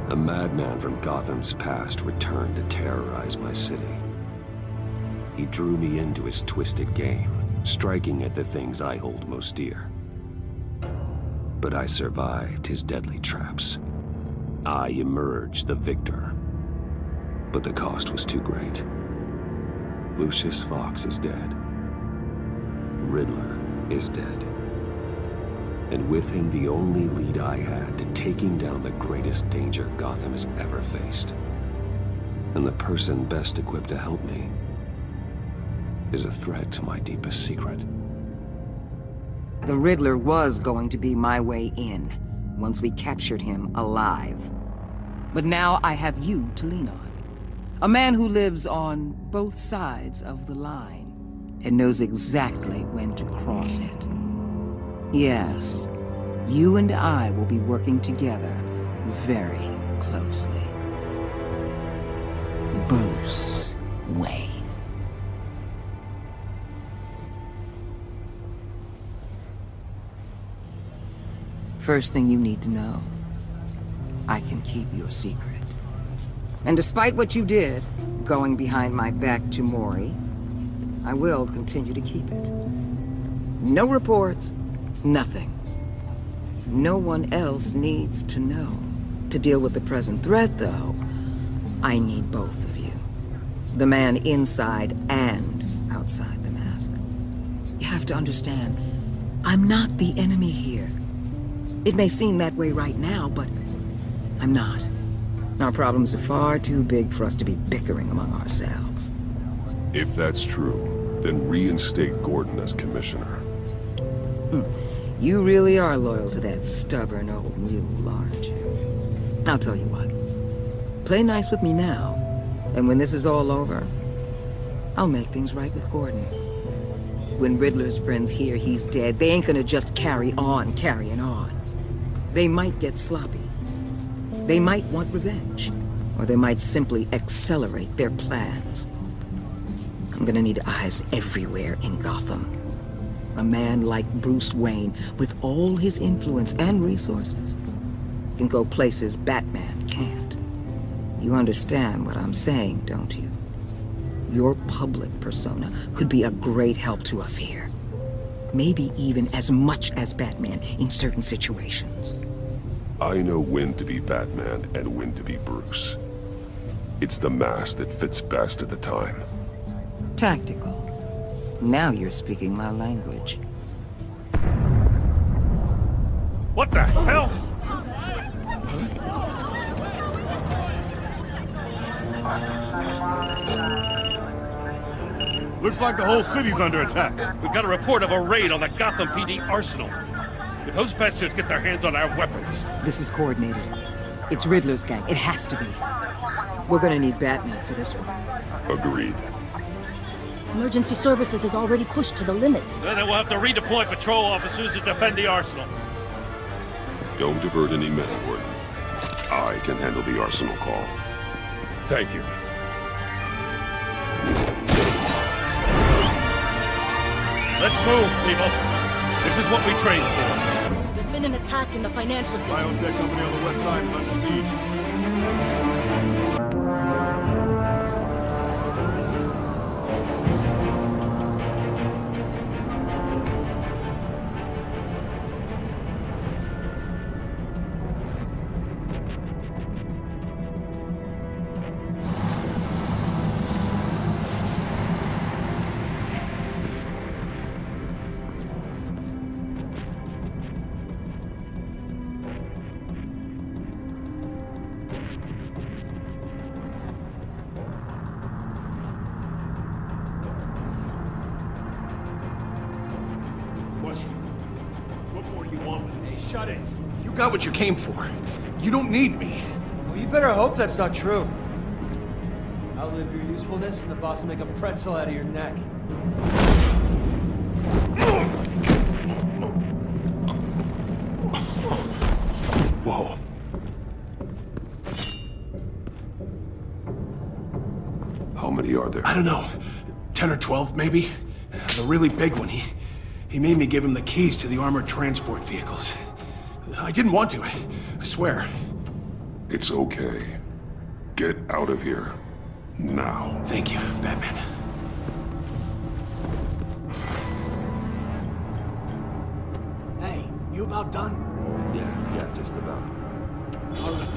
A madman from Gotham's past returned to terrorize my city. He drew me into his twisted game, striking at the things I hold most dear. But I survived his deadly traps. I emerged the victor. But the cost was too great. Lucius Fox is dead. Riddler is dead. And with him the only lead I had to taking down the greatest danger Gotham has ever faced. And the person best equipped to help me is a threat to my deepest secret. The Riddler was going to be my way in, once we captured him alive. But now I have you to lean on. A man who lives on both sides of the line, and knows exactly when to cross it. Yes, you and I will be working together very closely. Bruce Wayne. First thing you need to know, I can keep your secret. And despite what you did, going behind my back to Mori, I will continue to keep it. No reports, nothing. No one else needs to know. To deal with the present threat, though, I need both of you. The man inside and outside the mask. You have to understand, I'm not the enemy here. It may seem that way right now, but I'm not. Our problems are far too big for us to be bickering among ourselves. If that's true, then reinstate Gordon as commissioner. You really are loyal to that stubborn old mule, aren't you? I'll tell you what. Play nice with me now, and when this is all over, I'll make things right with Gordon. When Riddler's friends hear he's dead, they ain't gonna just carry on carrying on. They might get sloppy. They might want revenge, or they might simply accelerate their plans. I'm gonna need eyes everywhere in Gotham. A man like Bruce Wayne, with all his influence and resources, can go places Batman can't. You understand what I'm saying, don't you? Your public persona could be a great help to us here. Maybe even as much as Batman in certain situations. I know when to be Batman and when to be Bruce. It's the mask that fits best at the time. Tactical. Now you're speaking my language. What the hell? Looks like the whole city's under attack. We've got a report of a raid on the Gotham PD arsenal. If those bastards get their hands on our weapons... This is coordinated. It's Riddler's gang. It has to be. We're gonna need Batman for this one. Agreed. Emergency services is already pushed to the limit. Then we'll have to redeploy patrol officers to defend the arsenal. Don't divert any men, Gordon. I can handle the arsenal call. Thank you. Let's move, people. This is what we trained for. There's been an attack in the financial district. Biotech company on the west side is under siege. Shut-ins. You got what you came for. You don't need me. Well, you better hope that's not true. Outlive your usefulness, and the boss will make a pretzel out of your neck. Whoa. How many are there? I don't know. 10 or 12, maybe? The really big one, he made me give him the keys to the armored transport vehicles. I didn't want to, I swear. It's okay. Get out of here. Now. Thank you, Batman. Hey, you about done? Yeah, just about. All right.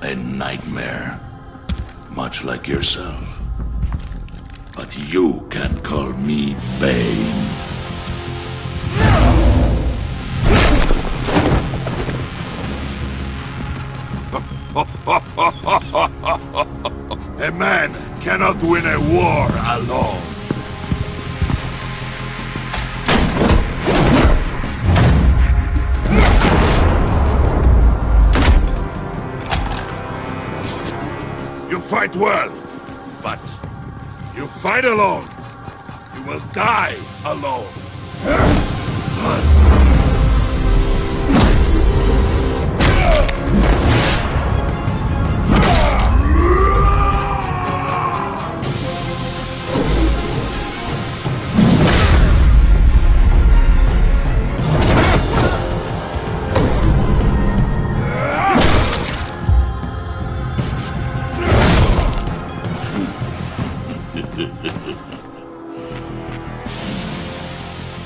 A nightmare, much like yourself. But you can call me Bane. A man cannot win a war alone. You fight well, but you fight alone. You will die alone.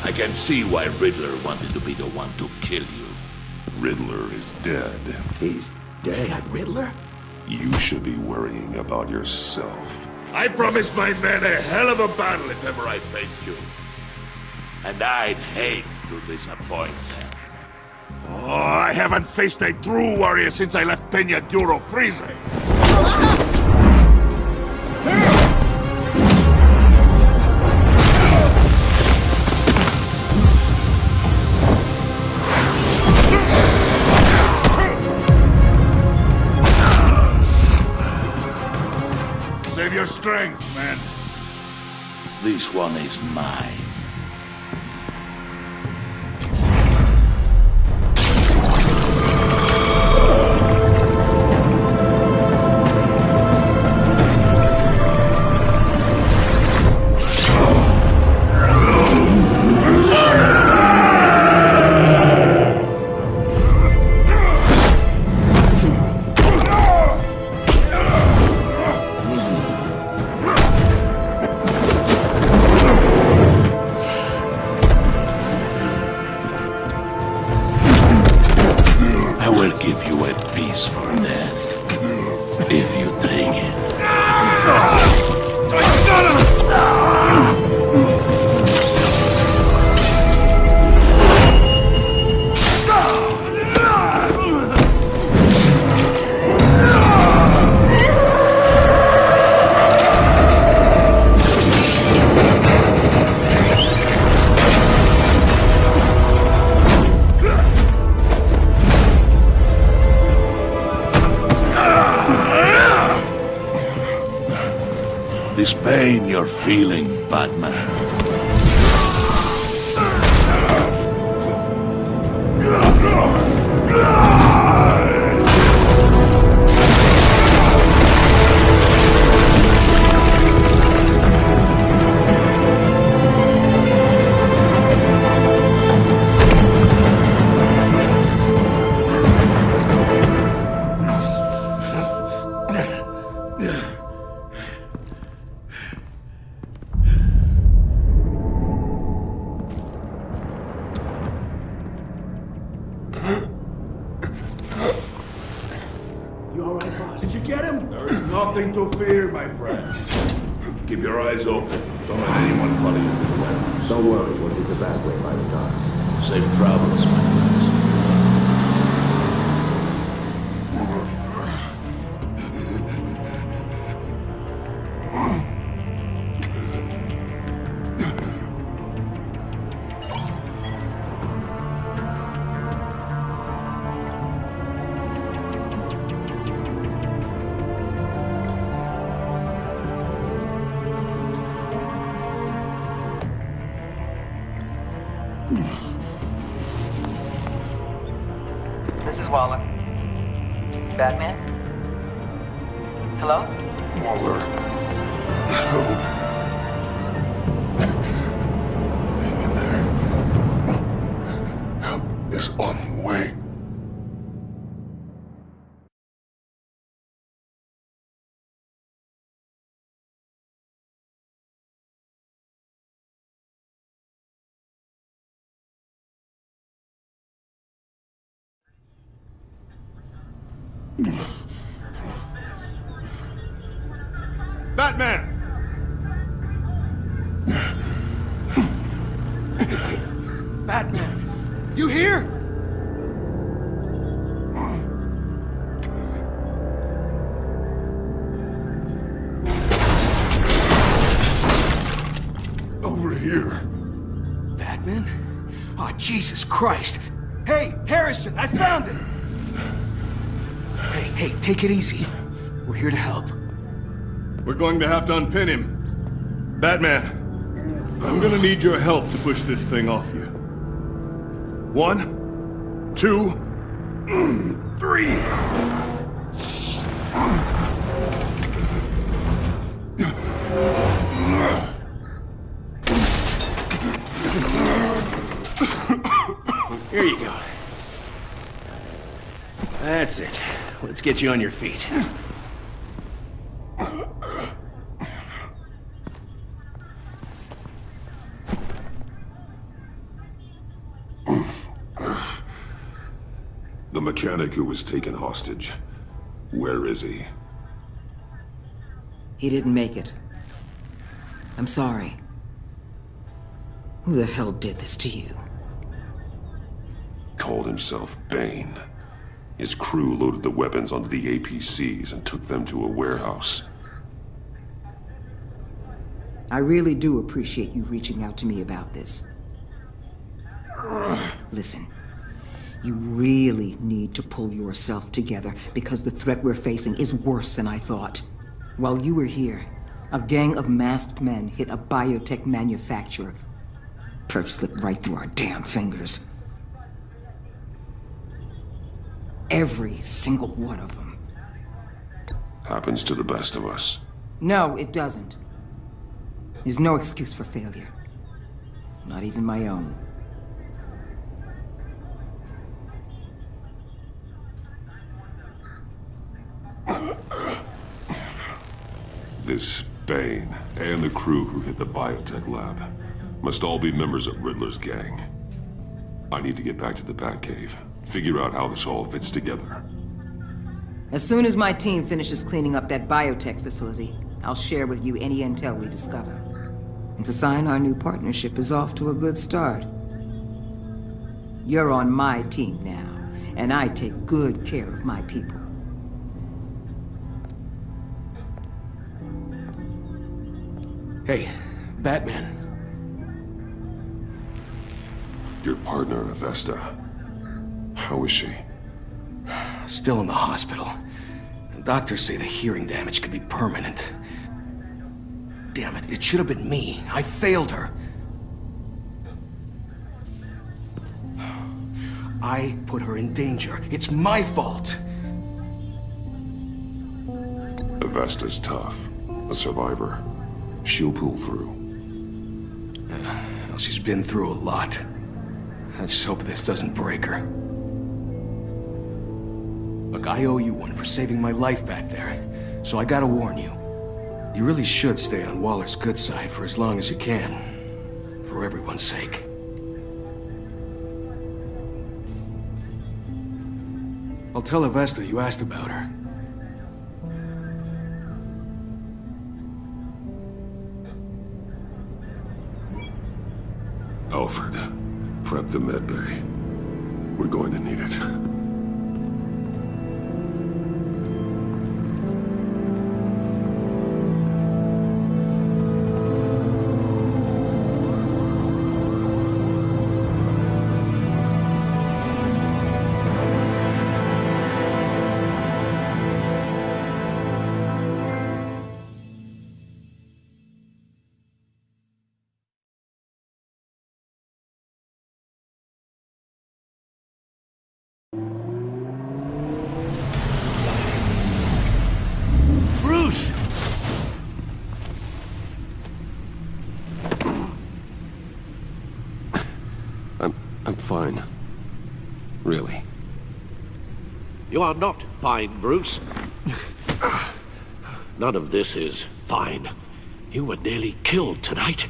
I can see why Riddler wanted to be the one to kill you. Riddler is dead. He's dead? Riddler? You should be worrying about yourself. I promised my men a hell of a battle if ever I faced you. And I'd hate to disappoint them. Oh, I haven't faced a true warrior since I left Peña Duro prison. Save your strength, man. This one is mine. This pain you're feeling, Batman. Keep your eyes open. Don't let anyone follow you to the warehouse. Don't worry, we'll take the back way by the docks. Safe travels, my friends. This is Waller. Batman? Hello? Waller. Help. Hang in there. Help is on the way. Batman! Batman! You here? Over here. Batman? Oh, Jesus Christ! Hey, Harrison, I found it! Hey, take it easy. We're here to help. We're going to have to unpin him. Batman, I'm gonna need your help to push this thing off you. 1, 2, 3. Here you go. That's it. Let's get you on your feet. The mechanic who was taken hostage. Where is he? He didn't make it. I'm sorry. Who the hell did this to you? Called himself Bane. His crew loaded the weapons onto the APCs and took them to a warehouse. I really do appreciate you reaching out to me about this. Listen, you really need to pull yourself together because the threat we're facing is worse than I thought. While you were here, a gang of masked men hit a biotech manufacturer. Perf slipped right through our damn fingers. Every single one of them. Happens to the best of us. No, it doesn't. There's no excuse for failure. Not even my own. This Bane and the crew who hit the biotech lab must all be members of Riddler's gang. I need to get back to the Batcave, figure out how this all fits together. As soon as my team finishes cleaning up that biotech facility, I'll share with you any intel we discover. And to sign our new partnership is off to a good start. You're on my team now, and I take good care of my people. Hey, Batman. Your partner, Avesta. How is she? Still in the hospital. The doctors say the hearing damage could be permanent. Damn it, it should have been me. I failed her. I put her in danger. It's my fault. Avesta's tough. A survivor. She'll pull through. Well, she's been through a lot. I just hope this doesn't break her. Look, I owe you one for saving my life back there. So I gotta warn you. You really should stay on Waller's good side for as long as you can. For everyone's sake. I'll tell Avesta you asked about her. Alfred, prep the med bay. We're going to need it. I'm fine. Really. You are not fine, Bruce. None of this is fine. You were nearly killed tonight.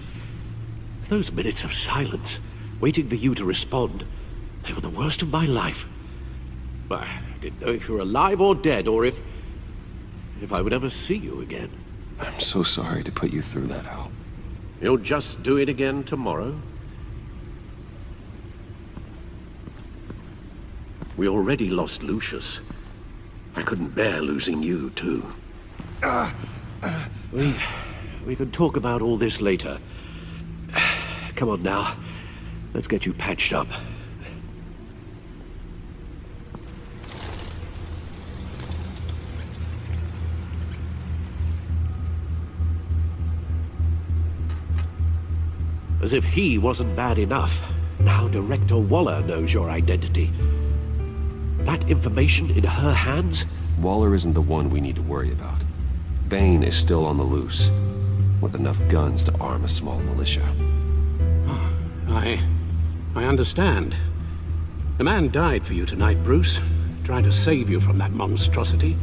Those minutes of silence, waiting for you to respond, they were the worst of my life. I didn't know if you were alive or dead, or if I would ever see you again. I'm so sorry to put you through that, Al. You'll just do it again tomorrow? We already lost Lucius. I couldn't bear losing you, too. We could talk about all this later. Come on now. Let's get you patched up. As if he wasn't bad enough, now Director Waller knows your identity. That information in her hands? Waller isn't the one we need to worry about. Bane is still on the loose, with enough guns to arm a small militia. I understand. The man died for you tonight, Bruce. Trying to save you from that monstrosity.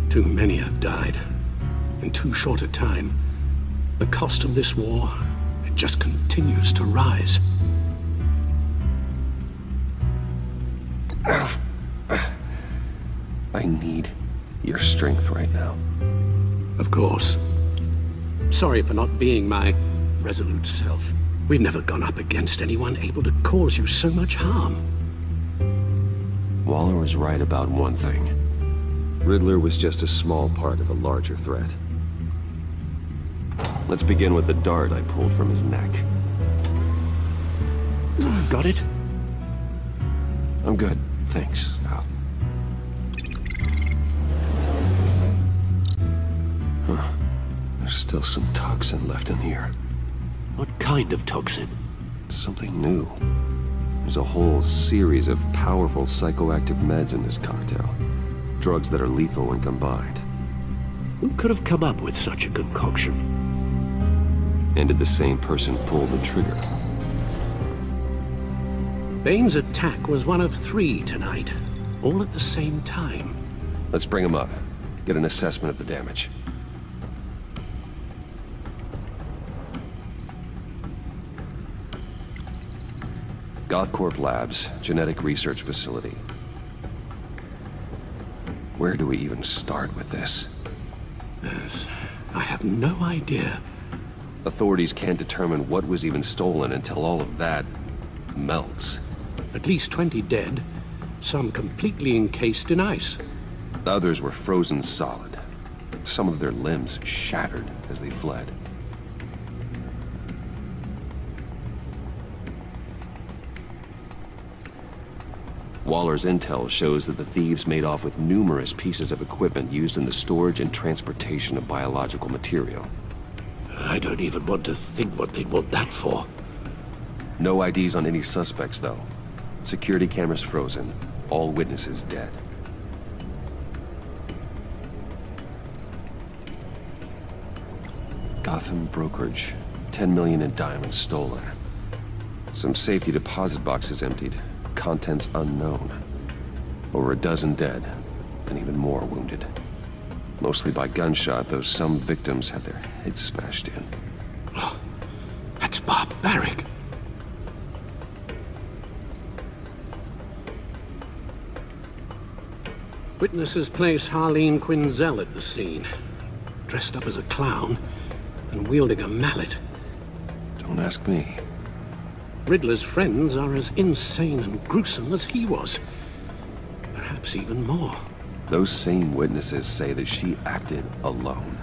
Too many have died. In too short a time. The cost of this war, it just continues to rise. I need your strength right now. Of course. Sorry for not being my resolute self. We've never gone up against anyone able to cause you so much harm. Waller was right about one thing. Riddler was just a small part of a larger threat. Let's begin with the dart I pulled from his neck. Got it? I'm good, thanks, Al. Huh. There's still some toxin left in here. What kind of toxin? Something new. There's a whole series of powerful psychoactive meds in this cocktail. Drugs that are lethal when combined. Who could have come up with such a concoction? And did the same person pull the trigger? Bane's attack was one of 3 tonight, all at the same time. Let's bring him up. Get an assessment of the damage. Gothcorp Labs, genetic research facility. Where do we even start with this? Yes, I have no idea. Authorities can't determine what was even stolen until all of that melts. At least 20 dead, some completely encased in ice. Others were frozen solid. Some of their limbs shattered as they fled. Waller's intel shows that the thieves made off with numerous pieces of equipment used in the storage and transportation of biological material. I don't even want to think what they'd want that for. No IDs on any suspects, though. Security cameras frozen. All witnesses dead. Gotham brokerage. 10 million in diamonds stolen. Some safety deposit boxes emptied. Contents unknown. Over a dozen dead, and even more wounded. Mostly by gunshot, though some victims had their heads smashed in. Oh, that's barbaric. Witnesses place Harleen Quinzel at the scene, dressed up as a clown and wielding a mallet. Don't ask me. Riddler's friends are as insane and gruesome as he was. Perhaps even more. Those same witnesses say that she acted alone.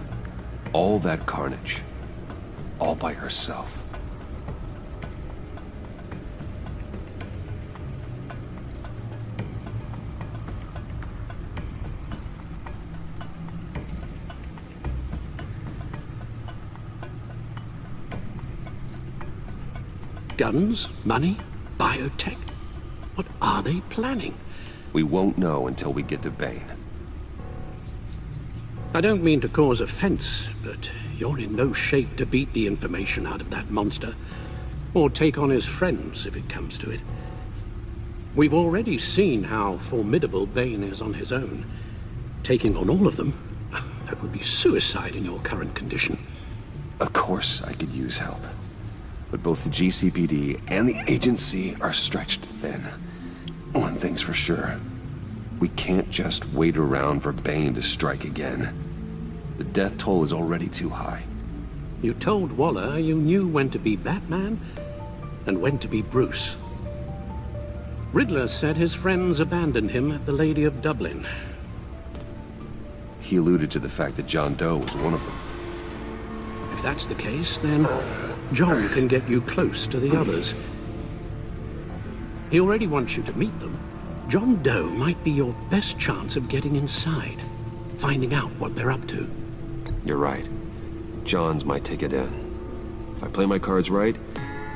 All that carnage. All by herself. Guns, money, biotech? What are they planning? We won't know until we get to Bane. I don't mean to cause offense, but you're in no shape to beat the information out of that monster. or take on his friends if it comes to it. We've already seen how formidable Bane is on his own. Taking on all of them, that would be suicide in your current condition. Of course I could use help. But both the GCPD and the agency are stretched thin. One thing's for sure. We can't just wait around for Bane to strike again. The death toll is already too high. You told Waller you knew when to be Batman and when to be Bruce. Riddler said his friends abandoned him at the Lady of Dublin. He alluded to the fact that John Doe was one of them. If that's the case, then John can get you close to the others. He already wants you to meet them. John Doe might be your best chance of getting inside, finding out what they're up to. You're right. John's my ticket in. If I play my cards right,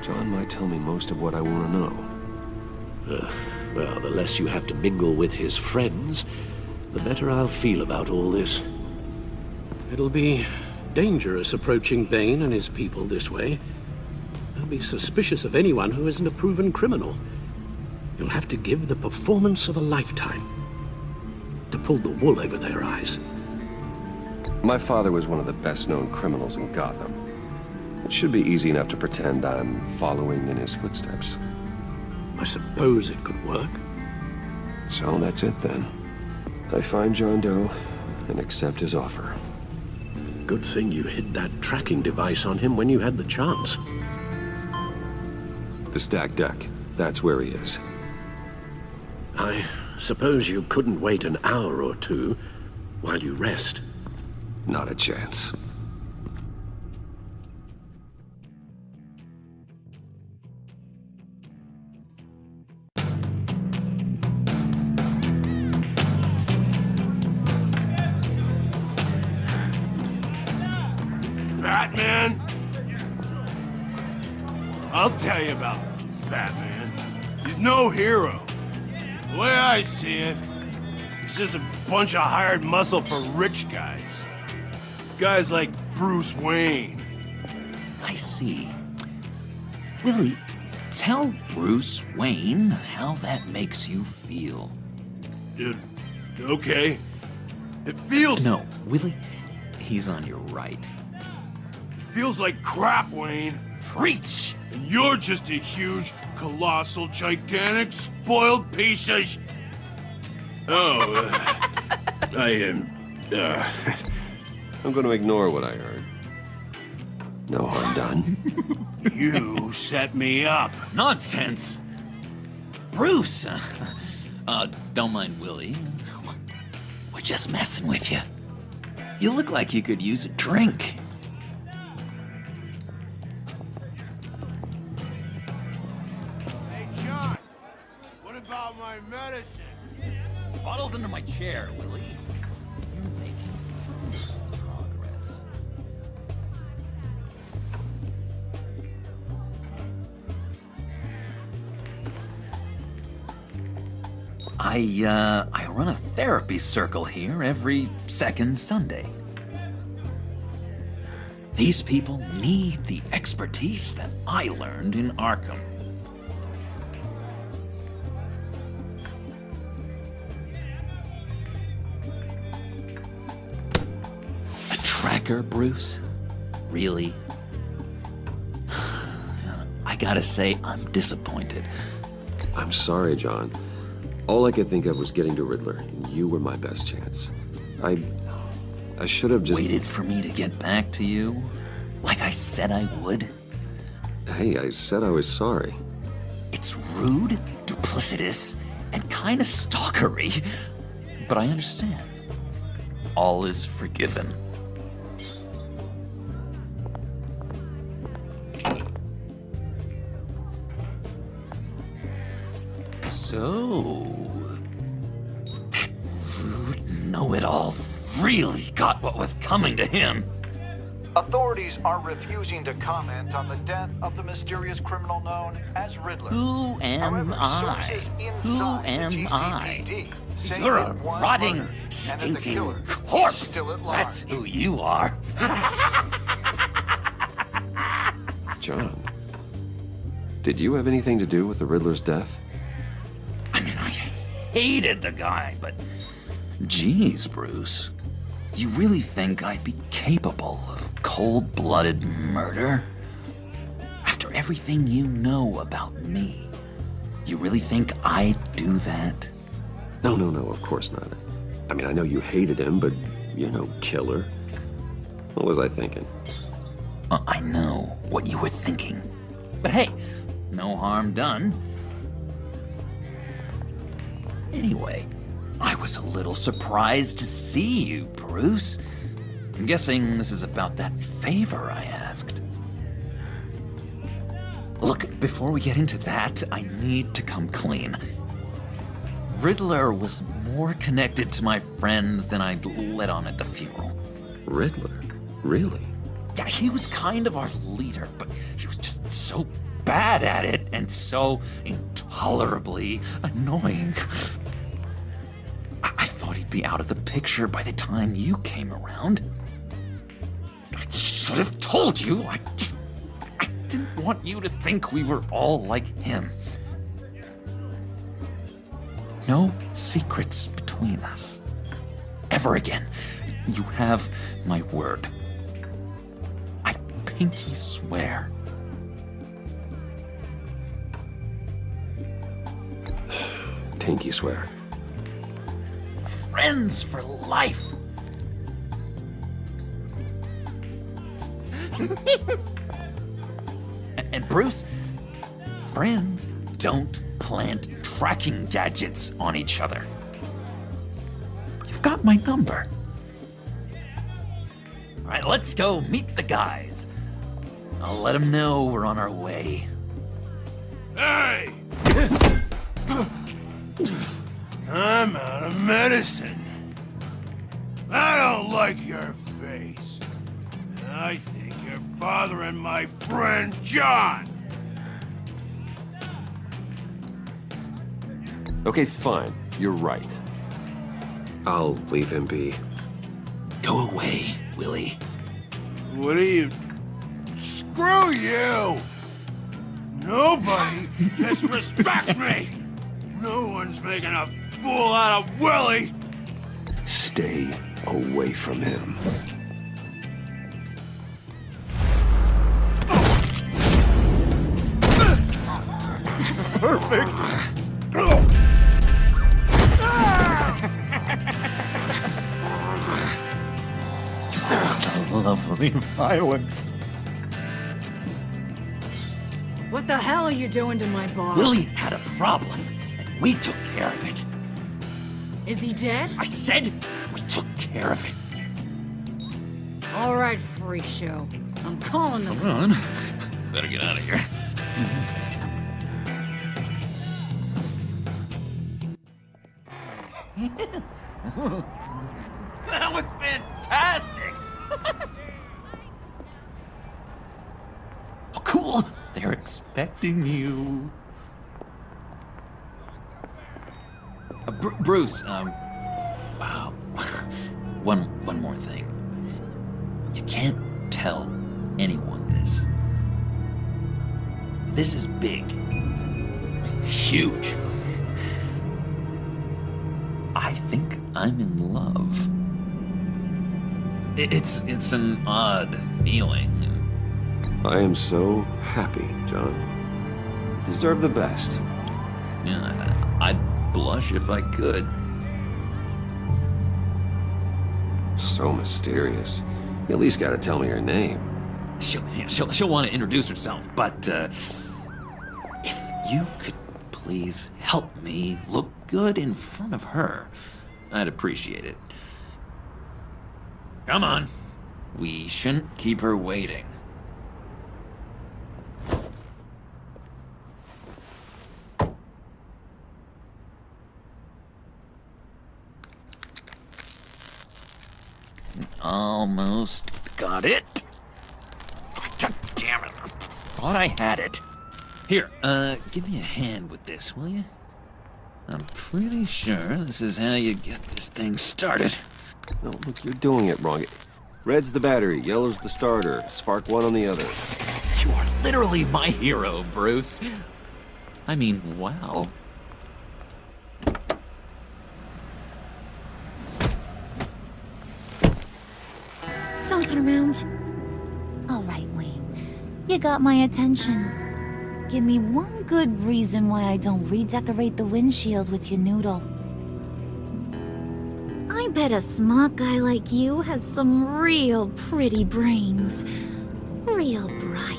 John might tell me most of what I want to know. Well, the less you have to mingle with his friends, the better I'll feel about all this. It'll be dangerous approaching Bane and his people this way. They'll be suspicious of anyone who isn't a proven criminal. You'll have to give the performance of a lifetime to pull the wool over their eyes. My father was one of the best-known criminals in Gotham. It should be easy enough to pretend I'm following in his footsteps. I suppose it could work. So that's it then. I find John Doe and accept his offer. Good thing you hid that tracking device on him when you had the chance. The stacked deck. That's where he is. I suppose you couldn't wait an hour or two while you rest. Not a chance. Batman? I'll tell you about Batman. He's no hero. The way I see it, he's just a bunch of hired muscle for rich guys. Guys like Bruce Wayne. I see. Willie, tell Bruce Wayne how that makes you feel. Okay. It feels... No, Willie, he's on your right. It feels like crap, Wayne. Preach! And you're just a huge, colossal, gigantic, spoiled piece of sh... Oh, I am... I'm going to ignore what I heard. No harm done. You set me up. Nonsense! Bruce! Don't mind Willie. We're just messing with you. You look like you could use a drink. Hey, John. What about my medicine? Bottle's under my chair, Willie. You're making progress. I run a therapy circle here every second Sunday. These people need the expertise that I learned in Arkham. A tracker, Bruce? Really? I gotta say, I'm disappointed. I'm sorry, John. All I could think of was getting to Riddler, and you were my best chance. I should have just... Waited for me to get back to you? Like I said I would? Hey, I said I was sorry. It's rude, duplicitous, and kinda stalkery. But I understand. All is forgiven. So... that rude know-it-all really got what was coming to him. Authorities are refusing to comment on the death of the mysterious criminal known as Riddler. Who am I? Who am I? You're a rotting, stinking corpse! That's who you are. John, Did you have anything to do with the Riddler's death? I mean, I hated the guy, but... Geez, Bruce. You really think I'd be capable of cold-blooded murder? After everything you know about me, you really think I'd do that? No, of course not. I mean, I know you hated him, but you're no killer. What was I thinking? I know what you were thinking. But hey, no harm done. Anyway, I was a little surprised to see you, Bruce. I'm guessing this is about that favor I asked. Look, before we get into that, I need to come clean. Riddler was more connected to my friends than I'd let on at the funeral. Riddler? Really? Yeah, he was kind of our leader, but he was just so bad at it and so intolerably annoying. I thought he'd be out of the picture by the time you came around. I should have told you. I didn't want you to think we were all like him. No secrets between us. Ever again. You have my word. I pinky swear. Pinky swear. Friends for life. And Bruce, friends don't plant tracking gadgets on each other. You've got my number. All right, let's go meet the guys. I'll let them know we're on our way. Hey! I'm out of medicine. I don't like your face. I think you're bothering my friend John. Okay, fine. You're right. I'll leave him be. Go away, Willie. What are you... Screw you! Nobody disrespects me! No one's making a fool out of Willie! Stay away from him. Perfect! Lovely violence. What the hell are you doing to my boss? Willie had a problem, and we took care of it. Is he dead? I said we took care of it. All right, freak show. I'm calling the... Come on. Better get out of here. That was fantastic! Oh, cool! They're expecting you. Bruce, wow. One more thing. You can't tell anyone this. This is big. Huge. I think I'm in love. It's an odd feeling. I am so happy, John. You deserve the best. Yeah, I'd blush if I could. So mysterious. You at least gotta tell me her name. She'll want to introduce herself, but if you could please help me look good in front of her, I'd appreciate it. Come on. We shouldn't keep her waiting. Almost got it. God damn it. I thought I had it. Here, give me a hand with this, will you? I'm pretty sure this is how you get this thing started. No, look, you're doing it wrong. Red's the battery, yellow's the starter. Spark one on the other. You are literally my hero, Bruce. I mean, wow. Don't turn around. All right, Wayne. You got my attention. Give me one good reason why I don't redecorate the windshield with your noodle. I bet a smart guy like you has some real pretty brains. Real bright.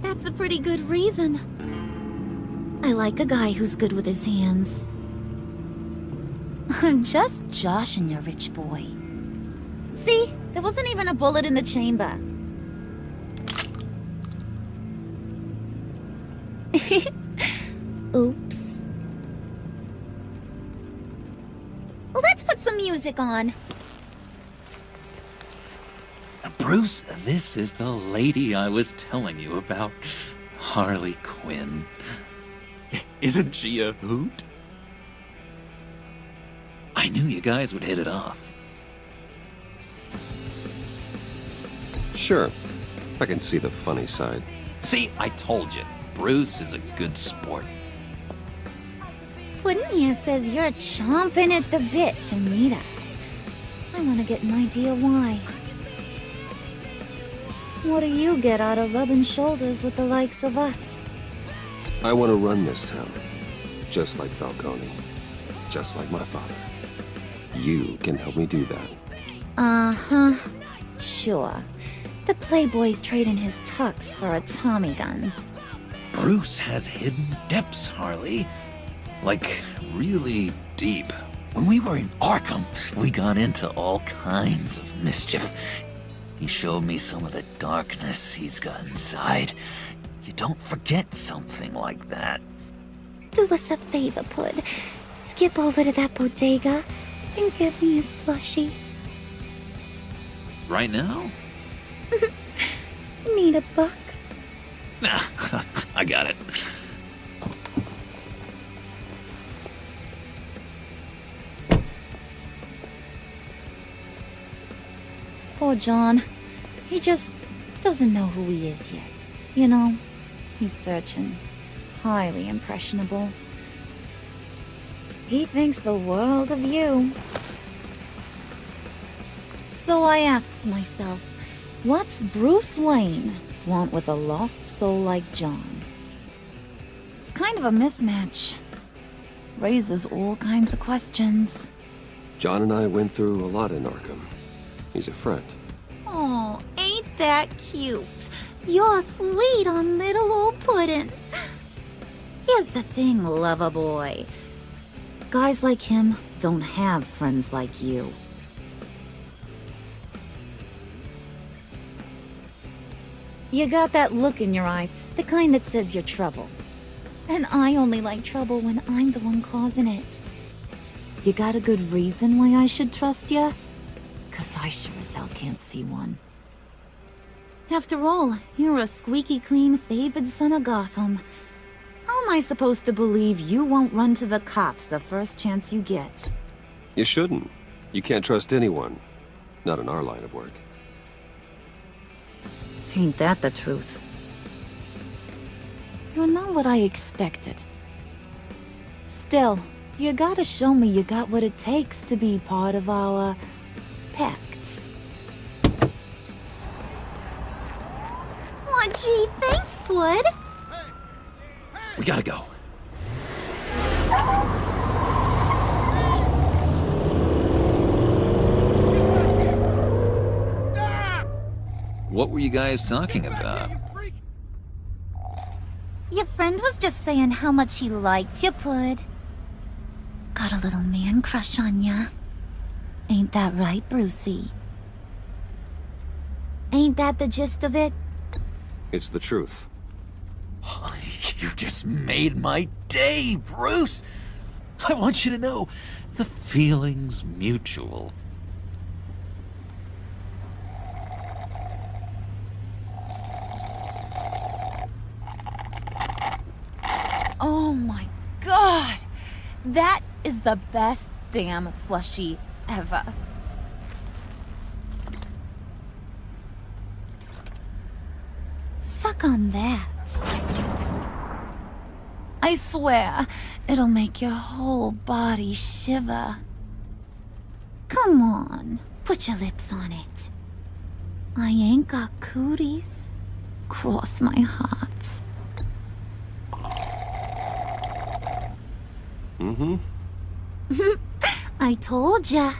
That's a pretty good reason. I like a guy who's good with his hands. I'm just joshing you, rich boy. See? There wasn't even a bullet in the chamber. Oops. Let's put some music on. Bruce, this is the lady I was telling you about. Harley Quinn. Isn't she a hoot? I knew you guys would hit it off. Sure. I can see the funny side. See, I told you. Bruce is a good sport. Puddin' here says you're chomping at the bit to meet us. I want to get an idea why. What do you get out of rubbing shoulders with the likes of us? I want to run this town. Just like Falcone. Just like my father. You can help me do that. Uh-huh. Sure. The Playboy's trading his tux for a Tommy gun. Bruce has hidden depths, Harley. Like, really deep. When we were in Arkham, we got into all kinds of mischief. He showed me some of the darkness he's got inside. You don't forget something like that. Do us a favor, Pud. Skip over to that bodega and get me a slushie. Right now? Need a buck? I got it. Poor John. He just doesn't know who he is yet. You know, he's searching. Highly impressionable. He thinks the world of you. So I asks myself, what's Bruce Wayne want with a lost soul like John? It's kind of a mismatch. Raises all kinds of questions. John and I went through a lot in Arkham. He's a friend. Oh, ain't that cute? You're sweet on little old Puddin'. Here's the thing, lover boy. Guys like him don't have friends like you. You got that look in your eye, the kind that says you're trouble. And I only like trouble when I'm the one causing it. You got a good reason why I should trust you? 'Cause I sure as hell can't see one. After all, you're a squeaky clean favored son of Gotham. How am I supposed to believe you won't run to the cops the first chance you get? You shouldn't. You can't trust anyone. Not in our line of work. Ain't that the truth? You're not what I expected. Still, you gotta show me you got what it takes to be part of our Pact. Aw, gee, thanks, Bud. We gotta go. Stop! What were you guys talking about? Your friend was just saying how much he liked you, Pud. Got a little man crush on ya. Ain't that right, Brucey? Ain't that the gist of it? It's the truth. You just made my day, Bruce! I want you to know, the feeling's mutual. Oh my god! That is the best damn slushie ever. Work on that. I swear, it'll make your whole body shiver. Come on, put your lips on it. I ain't got cooties. Cross my heart. Mm-hmm. I told ya.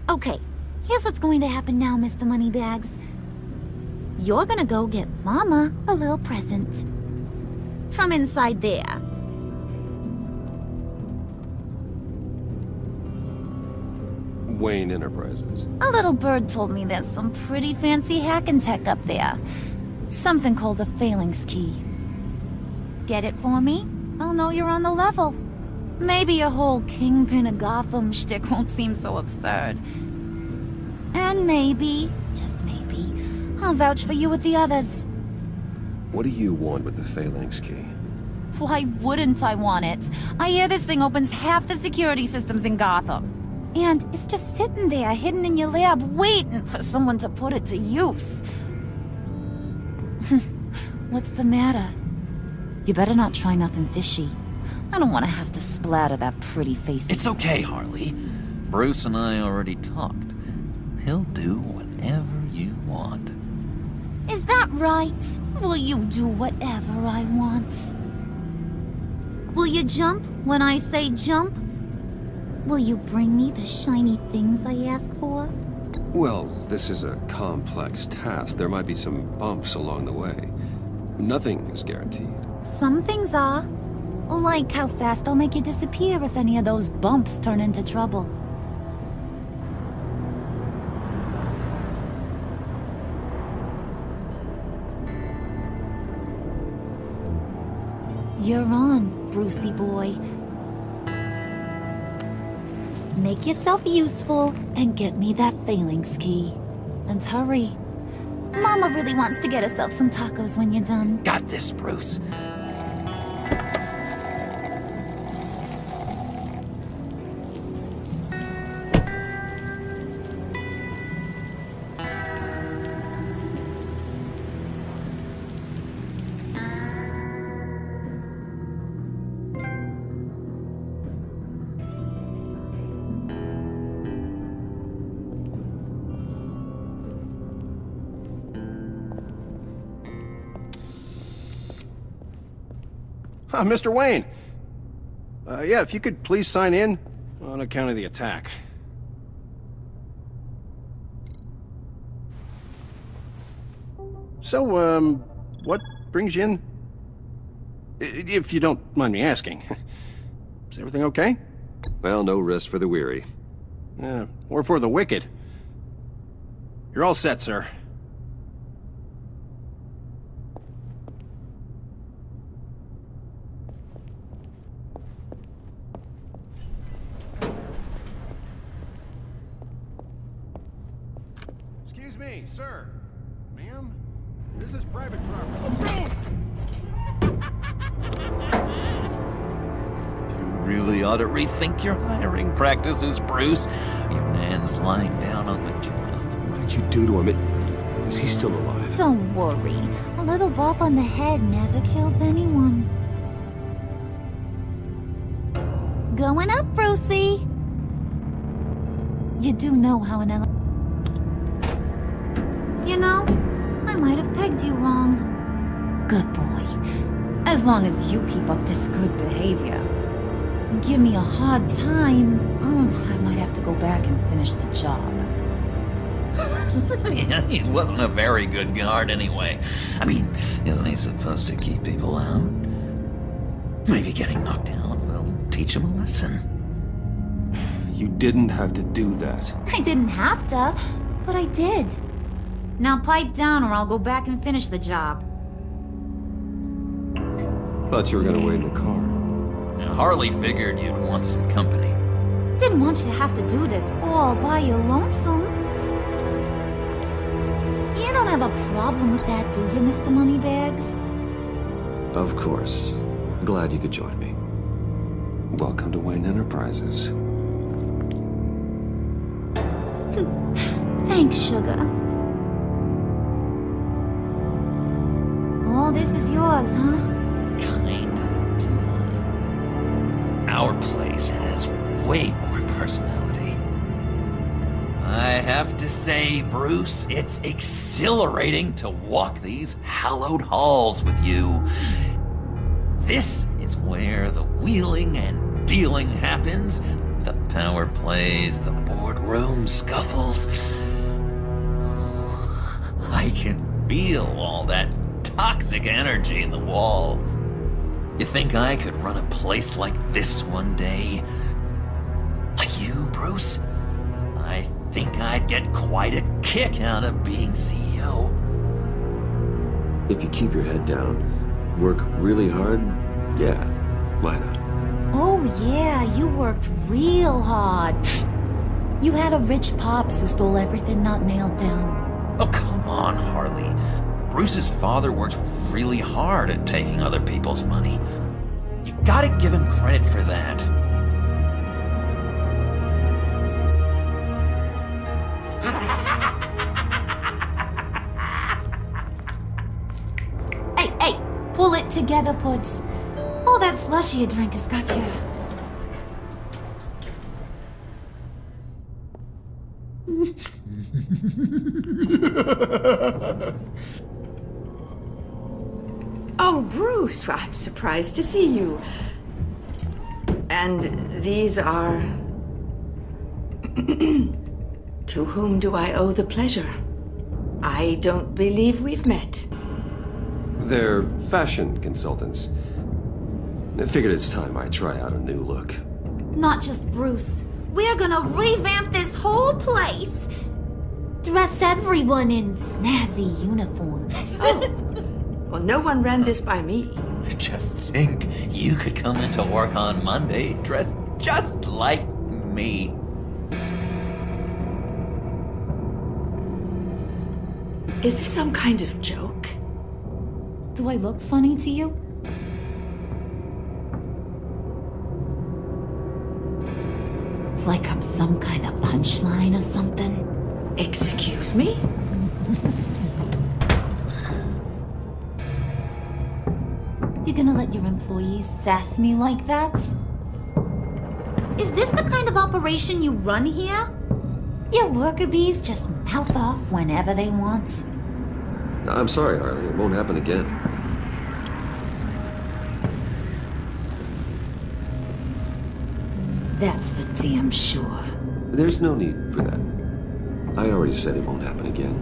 Okay, here's what's going to happen now, Mr. Moneybags. You're gonna go get Mama a little present. From inside there. Wayne Enterprises. A little bird told me there's some pretty fancy hacking tech up there. Something called a phalanx key. Get it for me? I'll know you're on the level. Maybe your whole Kingpin of Gotham shtick won't seem so absurd. And maybe, just maybe, I'll vouch for you with the others. What do you want with the phalanx key? Why wouldn't I want it? I hear this thing opens half the security systems in Gotham. And it's just sitting there, hidden in your lab, waiting for someone to put it to use. What's the matter? You better not try nothing fishy. I don't want to have to splatter that pretty face. It's okay, Harley. Bruce and I already talked. He'll do whatever you want. Is that right? Will you do whatever I want? Will you jump when I say jump? Will you bring me the shiny things I ask for? Well, this is a complex task. There might be some bumps along the way. Nothing is guaranteed. Some things are. Like how fast I'll make you disappear if any of those bumps turn into trouble. You're on, Brucey boy. Make yourself useful and get me that phalanx key. And hurry. Mama really wants to get herself some tacos when you're done. Got this, Bruce. Mr. Wayne. Yeah, if you could please sign in on account of the attack. So, what brings you in? If you don't mind me asking. Is everything okay? Well, no rest for the weary. Or for the wicked. You're all set, sir. Excuse me, sir. Ma'am? This is private property. You really ought to rethink your hiring practices, Bruce. Your man's lying down on the job. What did you do to him? Is he still alive? Don't worry. A little bump on the head never killed anyone. Going up, Brucey. You do know how an You know, I might have pegged you wrong. Good boy. As long as you keep up this good behavior. Give me a hard time, I might have to go back and finish the job. Yeah, he wasn't a very good guard anyway. I mean, isn't he supposed to keep people out? Maybe getting knocked out will teach him a lesson. You didn't have to do that. I didn't have to, but I did. Now pipe down or I'll go back and finish the job. Thought you were gonna wait in the car. Now, Harley figured you'd want some company. Didn't want you to have to do this all by your lonesome. You don't have a problem with that, do you, Mr. Moneybags? Of course. Glad you could join me. Welcome to Wayne Enterprises. Thanks, sugar. All this is yours, huh? Kind of. Our place has way more personality. I have to say, Bruce, it's exhilarating to walk these hallowed halls with you. This is where the wheeling and dealing happens, the power plays, the boardroom scuffles. I can feel all that toxic energy in the walls. You think I could run a place like this one day? Like you, Bruce? I think I'd get quite a kick out of being CEO. If you keep your head down, work really hard, yeah, why not? Oh yeah, you worked real hard. You had a rich pops who stole everything not nailed down. Oh, come on, Harley. Bruce's father works really hard at taking other people's money. You gotta give him credit for that. Hey, pull it together, Puds. All that slushy you drink has got you. Oh, Bruce, I'm surprised to see you. And these are... To whom do I owe the pleasure? I don't believe we've met. They're fashion consultants. I figured it's time I try out a new look. Not just Bruce. We're gonna revamp this whole place. Dress everyone in snazzy uniforms. Oh. Well, no one ran this by me. Just think, you could come into work on Monday dressed just like me. Is this some kind of joke? Do I look funny to you? Like I'm some kind of punchline or something? Excuse me? You gonna let your employees sass me like that? Is this the kind of operation you run here? Your worker bees just mouth off whenever they want? I'm sorry, Harley. It won't happen again. That's for damn sure. There's no need for that. I already said it won't happen again.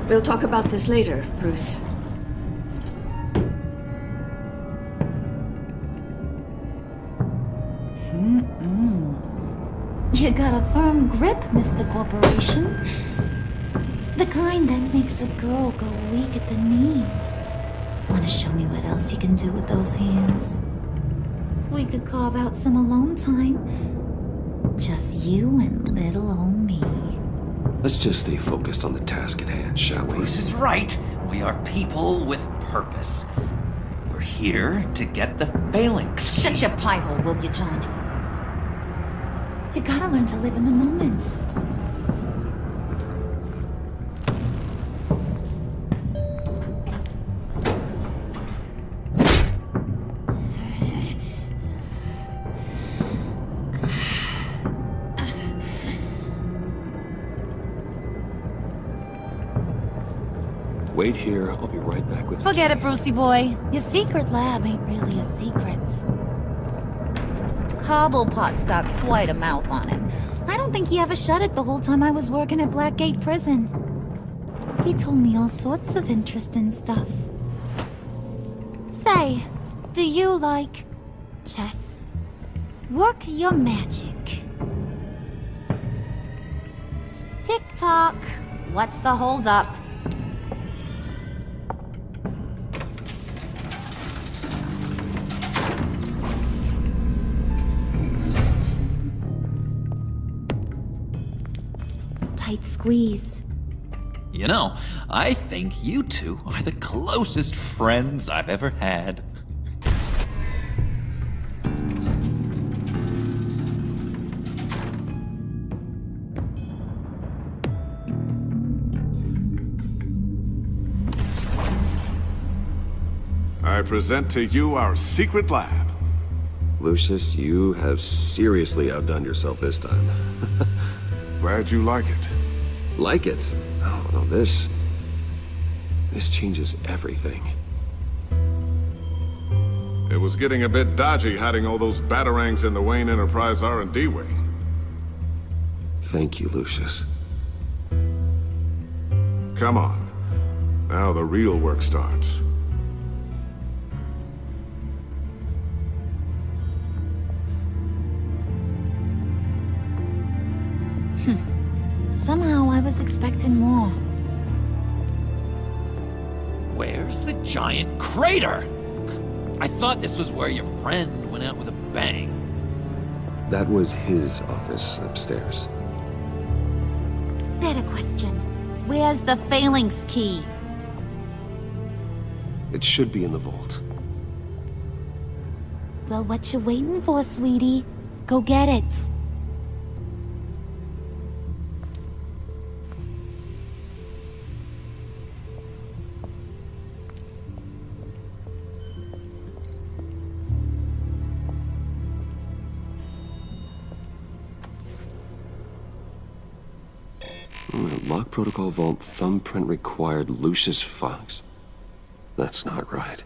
We'll talk about this later, Bruce. You got a firm grip, Mr. Corporation. The kind that makes a girl go weak at the knees. Wanna show me what else you can do with those hands? We could carve out some alone time. Just you and little old me. Let's just stay focused on the task at hand, shall we? Bruce is right. We are people with purpose. We're here to get the phalanx. Shut your pie hole, will you, John? You gotta learn to live in the moment. Wait here. I'll be right back with you. Forget it, Brucey boy. Your secret lab ain't really a secret. Cobblepot's got quite a mouth on him. I don't think he ever shut it the whole time I was working at Blackgate Prison. He told me all sorts of interesting stuff. Say, do you like chess? Work your magic. Tick-tock. What's the holdup? Tight squeeze. You know, I think you two are the closest friends I've ever had. I present to you our secret lab. Lucius, you have seriously outdone yourself this time. Glad you like it. Like it? Oh, no, this changes everything. It was getting a bit dodgy hiding all those batarangs in the Wayne Enterprise R&D wing. Thank you, Lucius. Come on. Now the real work starts. Somehow I was expecting more. Where's the giant crater? I thought this was where your friend went out with a bang. That was his office upstairs. Better question. Where's the phalanx key? It should be in the vault. Well, what you waiting for, sweetie? Go get it. Lock protocol vault thumbprint required Lucius Fox. That's not right.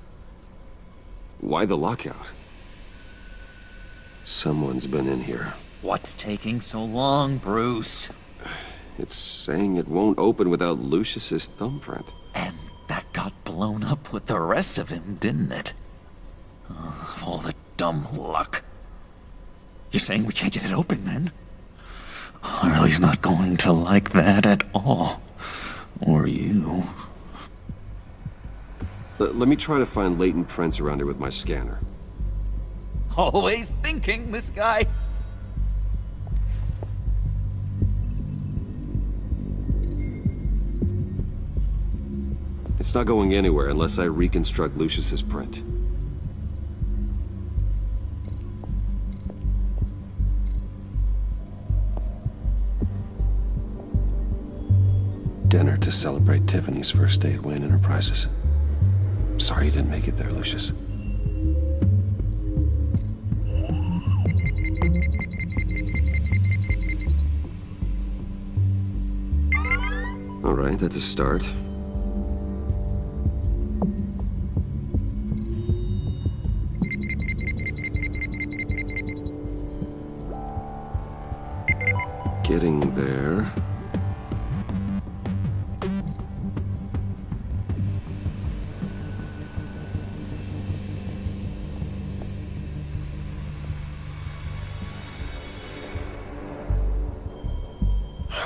Why the lockout? Someone's been in here. What's taking so long, Bruce? It's saying it won't open without Lucius's thumbprint. And that got blown up with the rest of him, didn't it? All the dumb luck. You're saying we can't get it open, then? Harley's not going to like that at all. Or you. Let me try to find latent prints around here with my scanner. Always thinking, this guy. It's not going anywhere unless I reconstruct Lucius's print. Dinner to celebrate Tiffany's first day at Wayne Enterprises. Sorry you didn't make it there, Lucius. All right, that's a start. Getting there.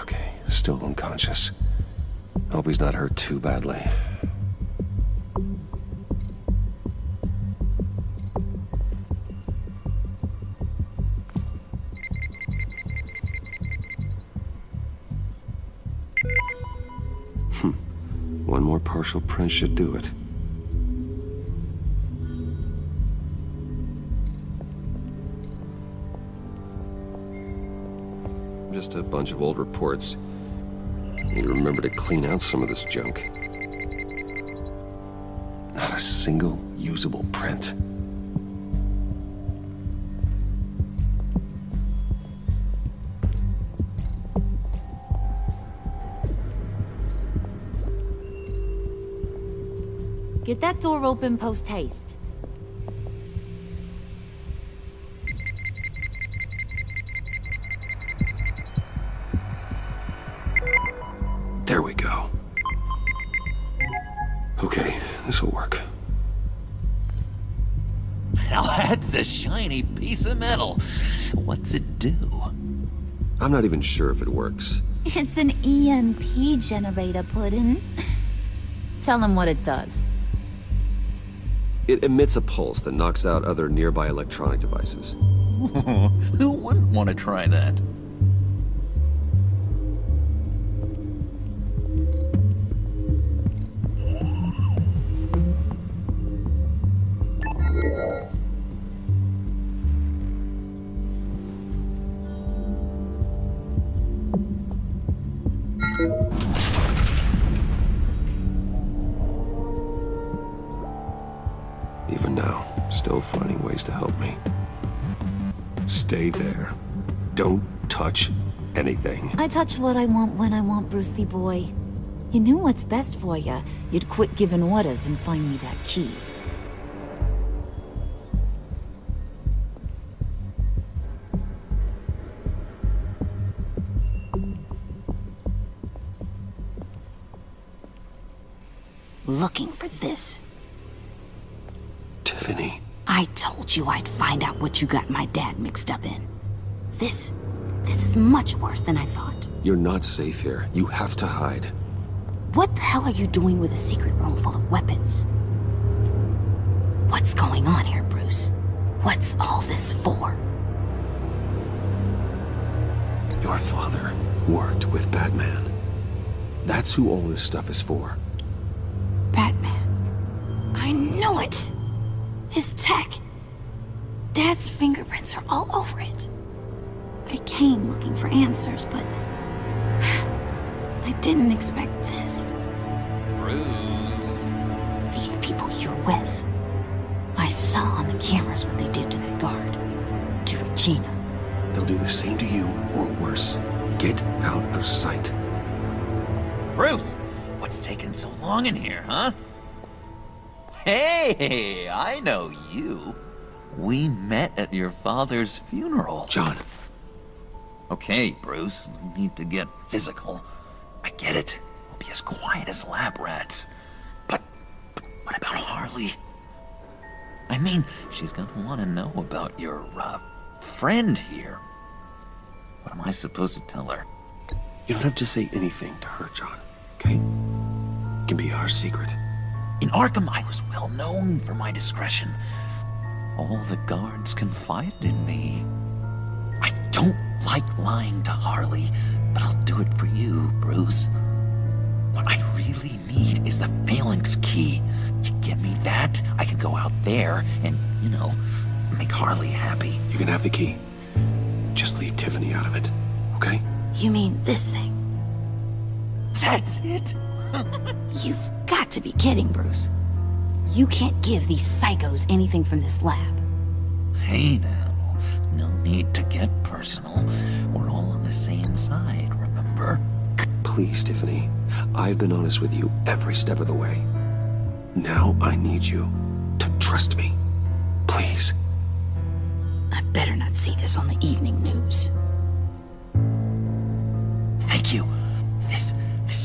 Okay, still unconscious. Hope he's not hurt too badly. One more partial print should do it. Just a bunch of old reports. Need to remember to clean out some of this junk. Not a single usable print. Get that door open post-haste. There we go. Okay, this'll work. Now that's a shiny piece of metal. What's it do? I'm not even sure if it works. It's an EMP generator, Puddin'. Tell him what it does. It emits a pulse that knocks out other nearby electronic devices. Who wouldn't want to try that? still finding ways to help me. Stay there. Don't touch anything. I touch what I want when I want, Brucey boy. You knew what's best for you. You'd quit giving orders and find me that key. Looking for this. Tiffany. I told you I'd find out what you got my dad mixed up in. This is much worse than I thought. You're not safe here. You have to hide. What the hell are you doing with a secret room full of weapons? What's going on here, Bruce? What's all this for? Your father worked with Batman. That's who all this stuff is for. Batman. I knew it! His tech. Dad's fingerprints are all over it. I came looking for answers, but I didn't expect this. Bruce. These people you're with. I saw on the cameras what they did to that guard. To Regina. They'll do the same to you, or worse. Get out of sight. Bruce! What's taking so long in here, huh? Hey, I know you. We met at your father's funeral. John. Okay, Bruce, no need to get physical. I get it. We'll be as quiet as lab rats. But what about Harley? I mean, she's gonna want to know about your, friend here. What am I supposed to tell her? You don't have to say anything to her, John, okay? It can be our secret. In Arkham, I was well known for my discretion. All the guards confided in me. I don't like lying to Harley, but I'll do it for you, Bruce. What I really need is the Phalanx key. You get me that, I can go out there and, you know, make Harley happy. You can have the key. Just leave Tiffany out of it, okay? You mean this thing? That's it? You've got to be kidding, Bruce. You can't give these psychos anything from this lab. Hey now, no need to get personal. We're all on the same side, remember? Please, Tiffany. I've been honest with you every step of the way. Now I need you to trust me. Please. I better not see this on the evening news. Thank you. This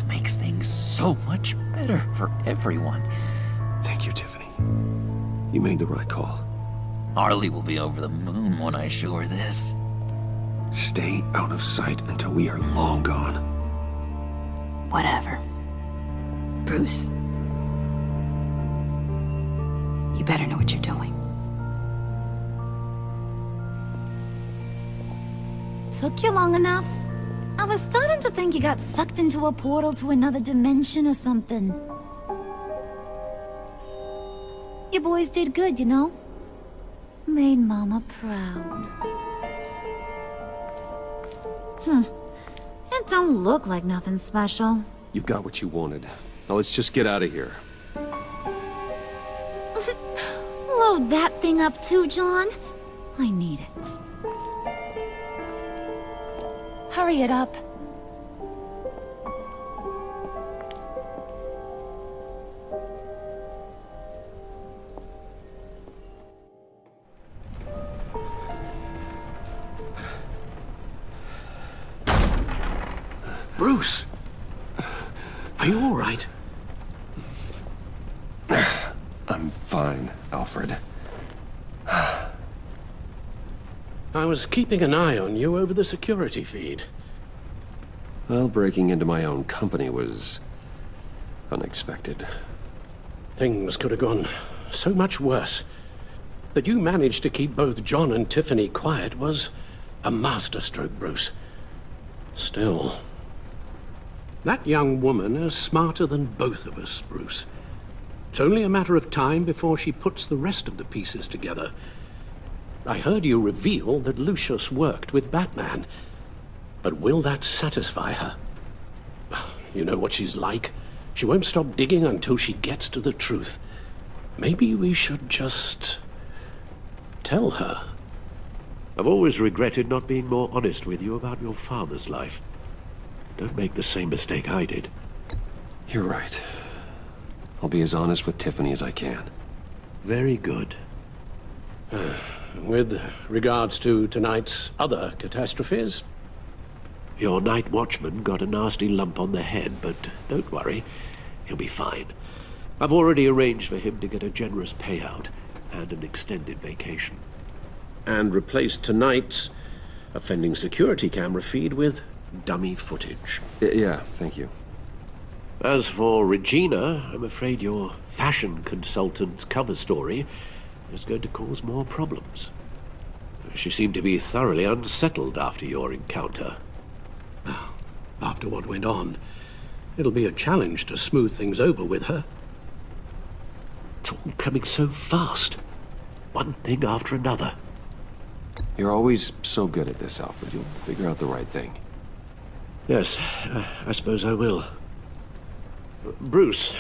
makes things so much better for everyone. Thank you, Tiffany. You made the right call. Harley will be over the moon when I show her this. Stay out of sight until we are long gone. Whatever. Bruce. You better know what you're doing. Took you long enough? I was starting to think you got sucked into a portal to another dimension or something. You boys did good, you know? Made Mama proud. It don't look like nothing special. You've got what you wanted. Now let's just get out of here. Load that thing up too, John. I need it. Hurry it up. Bruce! Are you all right? I'm fine, Alfred. I was keeping an eye on you over the security feed. Well, breaking into my own company was unexpected. Things could have gone so much worse. That you managed to keep both John and Tiffany quiet was a masterstroke, Bruce. Still, that young woman is smarter than both of us, Bruce. It's only a matter of time before she puts the rest of the pieces together. I heard you reveal that Lucius worked with Batman. But will that satisfy her? You know what she's like. She won't stop digging until she gets to the truth. Maybe we should just tell her. I've always regretted not being more honest with you about your father's life. Don't make the same mistake I did. You're right. I'll be as honest with Tiffany as I can. Very good. With regards to tonight's other catastrophes? Your night watchman got a nasty lump on the head, but don't worry. He'll be fine. I've already arranged for him to get a generous payout and an extended vacation. And replaced tonight's offending security camera feed with dummy footage. Yeah, thank you. As for Regina, I'm afraid your fashion consultant's cover story is going to cause more problems. She seemed to be thoroughly unsettled after your encounter. Well, after what went on, it'll be a challenge to smooth things over with her. It's all coming so fast. One thing after another. You're always so good at this, Alfred. You'll figure out the right thing. Yes, I suppose I will. Bruce.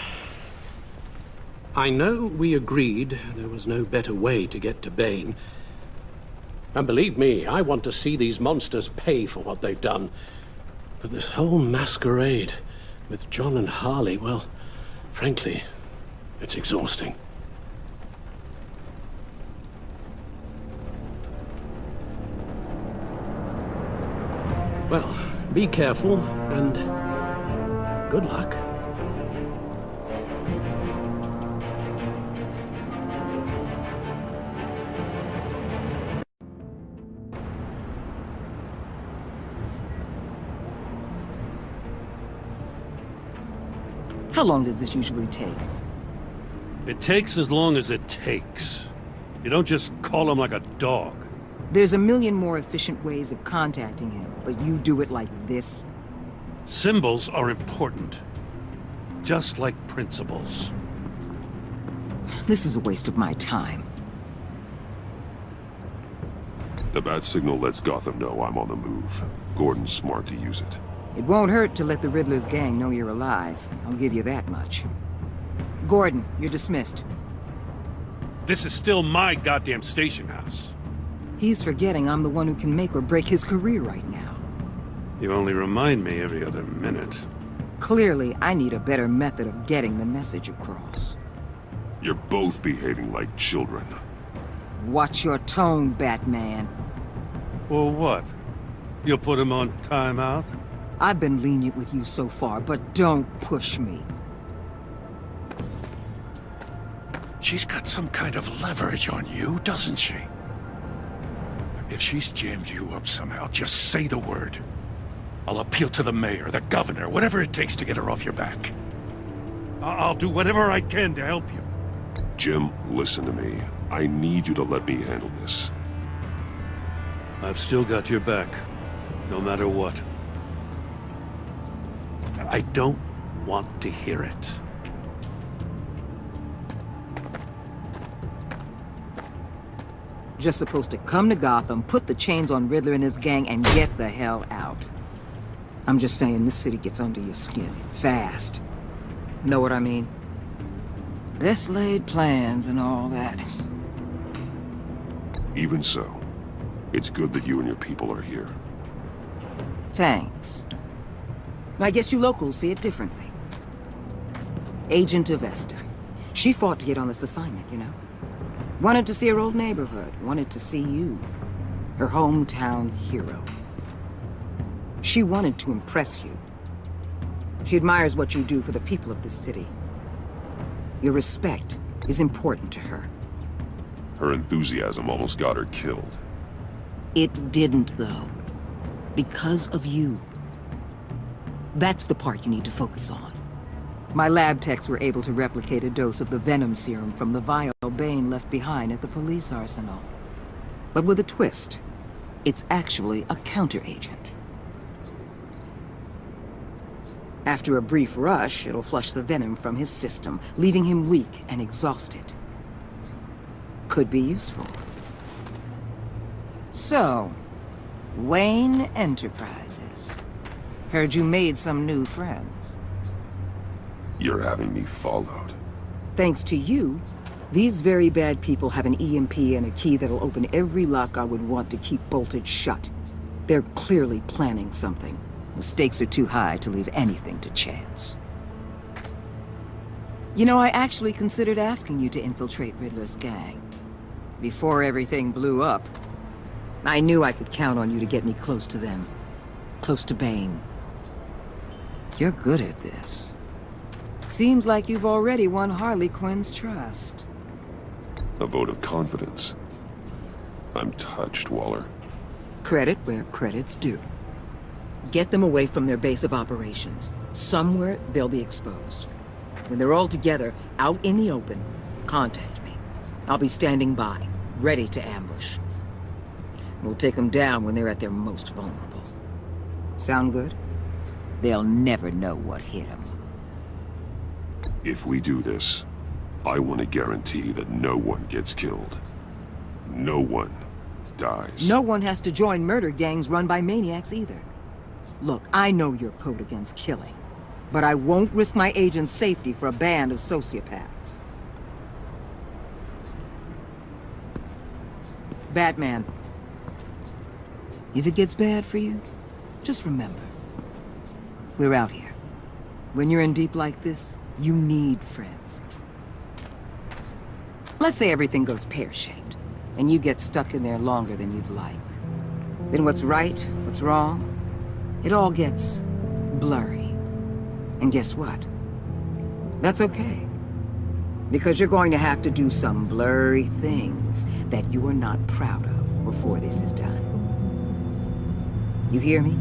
I know we agreed there was no better way to get to Bane. And believe me, I want to see these monsters pay for what they've done. But this whole masquerade with John and Harley, well, frankly, it's exhausting. Well, be careful, and good luck. How long does this usually take? It takes as long as it takes. You don't just call him like a dog. There's a million more efficient ways of contacting him, but you do it like this? Symbols are important. Just like principles. This is a waste of my time. The bat signal lets Gotham know I'm on the move. Gordon's smart to use it. It won't hurt to let the Riddler's gang know you're alive. I'll give you that much. Gordon, you're dismissed. This is still my goddamn station house. He's forgetting I'm the one who can make or break his career right now. You only remind me every other minute. Clearly, I need a better method of getting the message across. You're both behaving like children. Watch your tone, Batman. Or what? You'll put him on timeout? I've been lenient with you so far, but don't push me. She's got some kind of leverage on you, doesn't she? If she's jammed you up somehow, just say the word. I'll appeal to the mayor, the governor, whatever it takes to get her off your back. I'll do whatever I can to help you. Jim, listen to me. I need you to let me handle this. I've still got your back, no matter what. I don't want to hear it. Just supposed to come to Gotham, put the chains on Riddler and his gang, and get the hell out. I'm just saying, this city gets under your skin. Fast. Know what I mean? Best laid plans and all that. Even so, it's good that you and your people are here. Thanks. I guess you locals see it differently. Agent Avesta. She fought to get on this assignment, you know? Wanted to see her old neighborhood. Wanted to see you. Her hometown hero. She wanted to impress you. She admires what you do for the people of this city. Your respect is important to her. Her enthusiasm almost got her killed. It didn't, though. Because of you. That's the part you need to focus on. My lab techs were able to replicate a dose of the venom serum from the vial Bane left behind at the police arsenal. But with a twist. It's actually a counter-agent. After a brief rush, it'll flush the venom from his system, leaving him weak and exhausted. Could be useful. So, Wayne Enterprises. Heard you made some new friends. You're having me followed. Thanks to you, These very bad people have an EMP and a key that'll open every lock I would want to keep bolted shut. They're clearly planning something. The stakes are too high to leave anything to chance. You know, I actually considered asking you to infiltrate Riddler's gang. Before everything blew up, I knew I could count on you to get me close to them. Close to Bane. You're good at this. Seems like you've already won Harley Quinn's trust. A vote of confidence. I'm touched, Waller. Credit where credit's due. Get them away from their base of operations. Somewhere they'll be exposed. When they're all together, out in the open, contact me. I'll be standing by, ready to ambush. We'll take them down when they're at their most vulnerable. Sound good? They'll never know what hit them. If we do this, I want to guarantee that no one gets killed. No one dies. No one has to join murder gangs run by maniacs either. Look, I know your code against killing, but I won't risk my agent's safety for a band of sociopaths. Batman. If it gets bad for you, just remember, we're out here. When you're in deep like this, you need friends. Let's say everything goes pear-shaped, and you get stuck in there longer than you'd like. Then what's right, what's wrong, it all gets blurry. And guess what? That's okay. Because you're going to have to do some blurry things that you are not proud of before this is done. You hear me?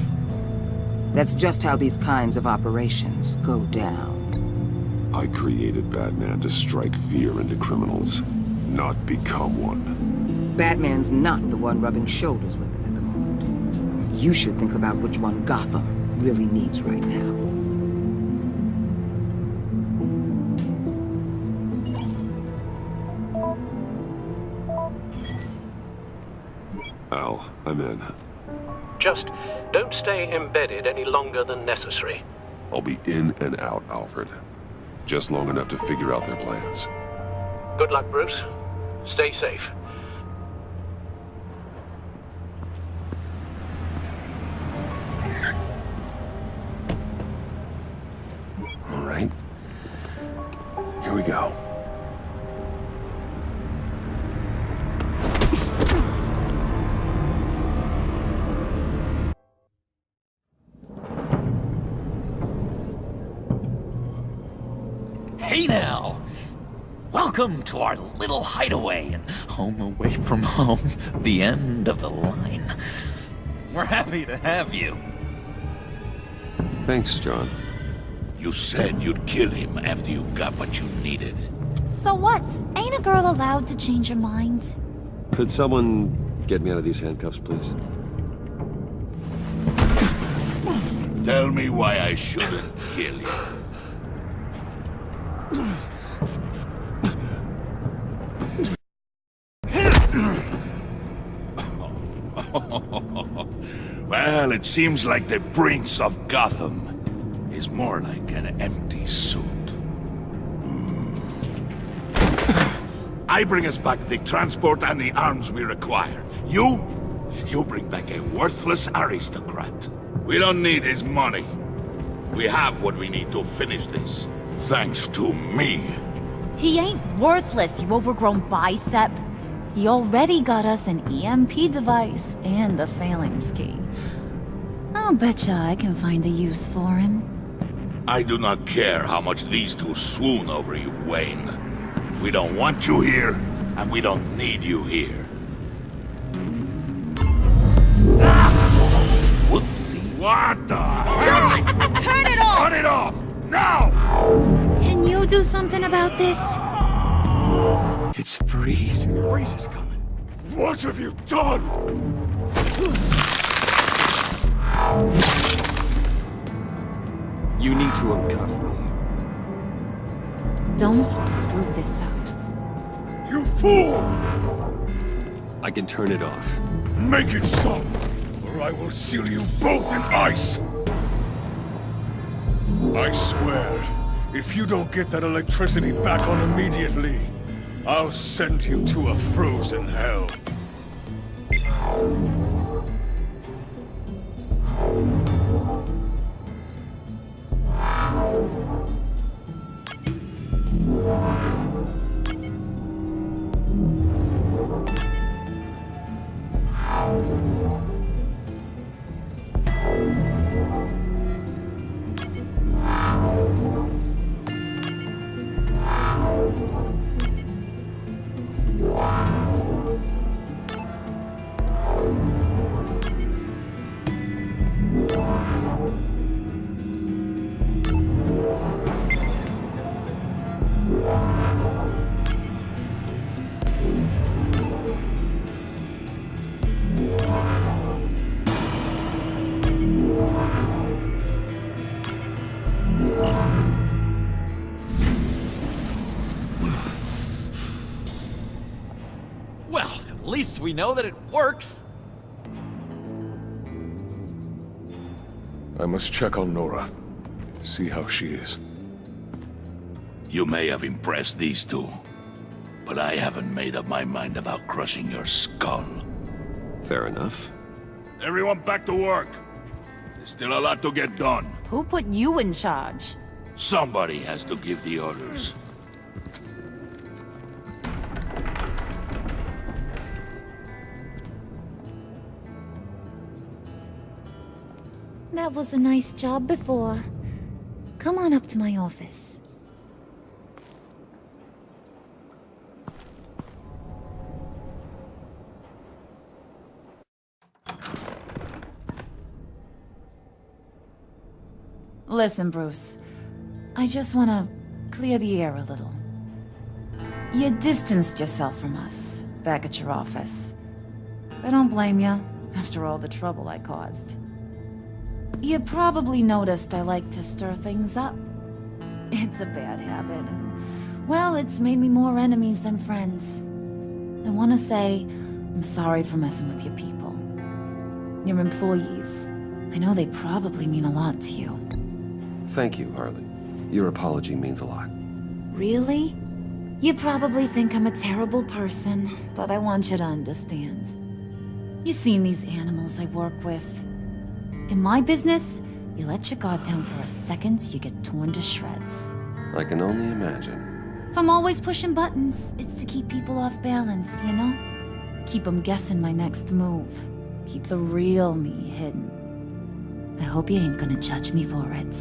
That's just how these kinds of operations go down. I created Batman to strike fear into criminals, not become one. Batman's not the one rubbing shoulders with them at the moment. You should think about which one Gotham really needs right now. Al, I'm in. Just don't stay embedded any longer than necessary. I'll be in and out, Alfred. Just long enough to figure out their plans. Good luck, Bruce. Stay safe. All right. Here we go. Hey now! Welcome to our little hideaway and home away from home, the end of the line. We're happy to have you. Thanks, John. You said you'd kill him after you got what you needed. So what? Ain't a girl allowed to change her mind? Could someone get me out of these handcuffs, please? Tell me why I shouldn't kill you. Well, it seems like the Prince of Gotham is more like an empty suit. I bring us back the transport and the arms we require. You bring back a worthless aristocrat. We don't need his money. We have what we need to finish this, thanks to me. He ain't worthless, you overgrown bicep. He already got us an EMP device and the phalanx key. I'll betcha I can find a use for him. I do not care how much these two swoon over you, Wayne. We don't want you here, and we don't need you here. Whoopsie. What the? Turn it off! Turn it off! Now! Can you do something about this? It's Freeze. Freeze is coming. What have you done? You need to uncuff me. Don't screw this up. You fool! I can turn it off. Make it stop, or I will seal you both in ice! I swear, if you don't get that electricity back on immediately, I'll send you to a frozen hell. We know that it works. I must check on Nora. See how she is. You may have impressed these two, but I haven't made up my mind about crushing your skull. Fair enough. Everyone back to work. There's still a lot to get done. Who put you in charge? Somebody has to give the orders. That was a nice job before. Come on up to my office. Listen, Bruce. I just want to clear the air a little. You distanced yourself from us back at your office. I don't blame you, after all the trouble I caused. You probably noticed I like to stir things up. It's a bad habit, and, well, it's made me more enemies than friends. I want to say I'm sorry for messing with your people. Your employees. I know they probably mean a lot to you. Thank you, Harley. Your apology means a lot. Really? You probably think I'm a terrible person, but I want you to understand. You've seen these animals I work with. In my business, you let your guard down for a second, you get torn to shreds. I can only imagine. If I'm always pushing buttons, it's to keep people off balance, you know? Keep them guessing my next move. Keep the real me hidden. I hope you ain't gonna judge me for it.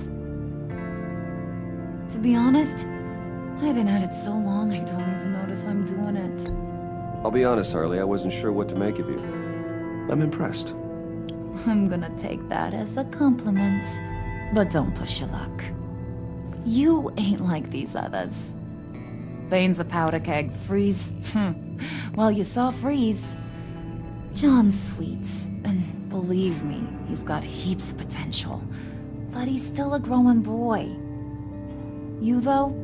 To be honest, I've been at it so long I don't even notice I'm doing it. I'll be honest, Harley, I wasn't sure what to make of you. I'm impressed. I'm gonna take that as a compliment. But don't push your luck. You ain't like these others. Bane's a powder keg, Freeze. Well, you saw Freeze. John's sweet, and believe me, he's got heaps of potential. But he's still a growing boy. You, though,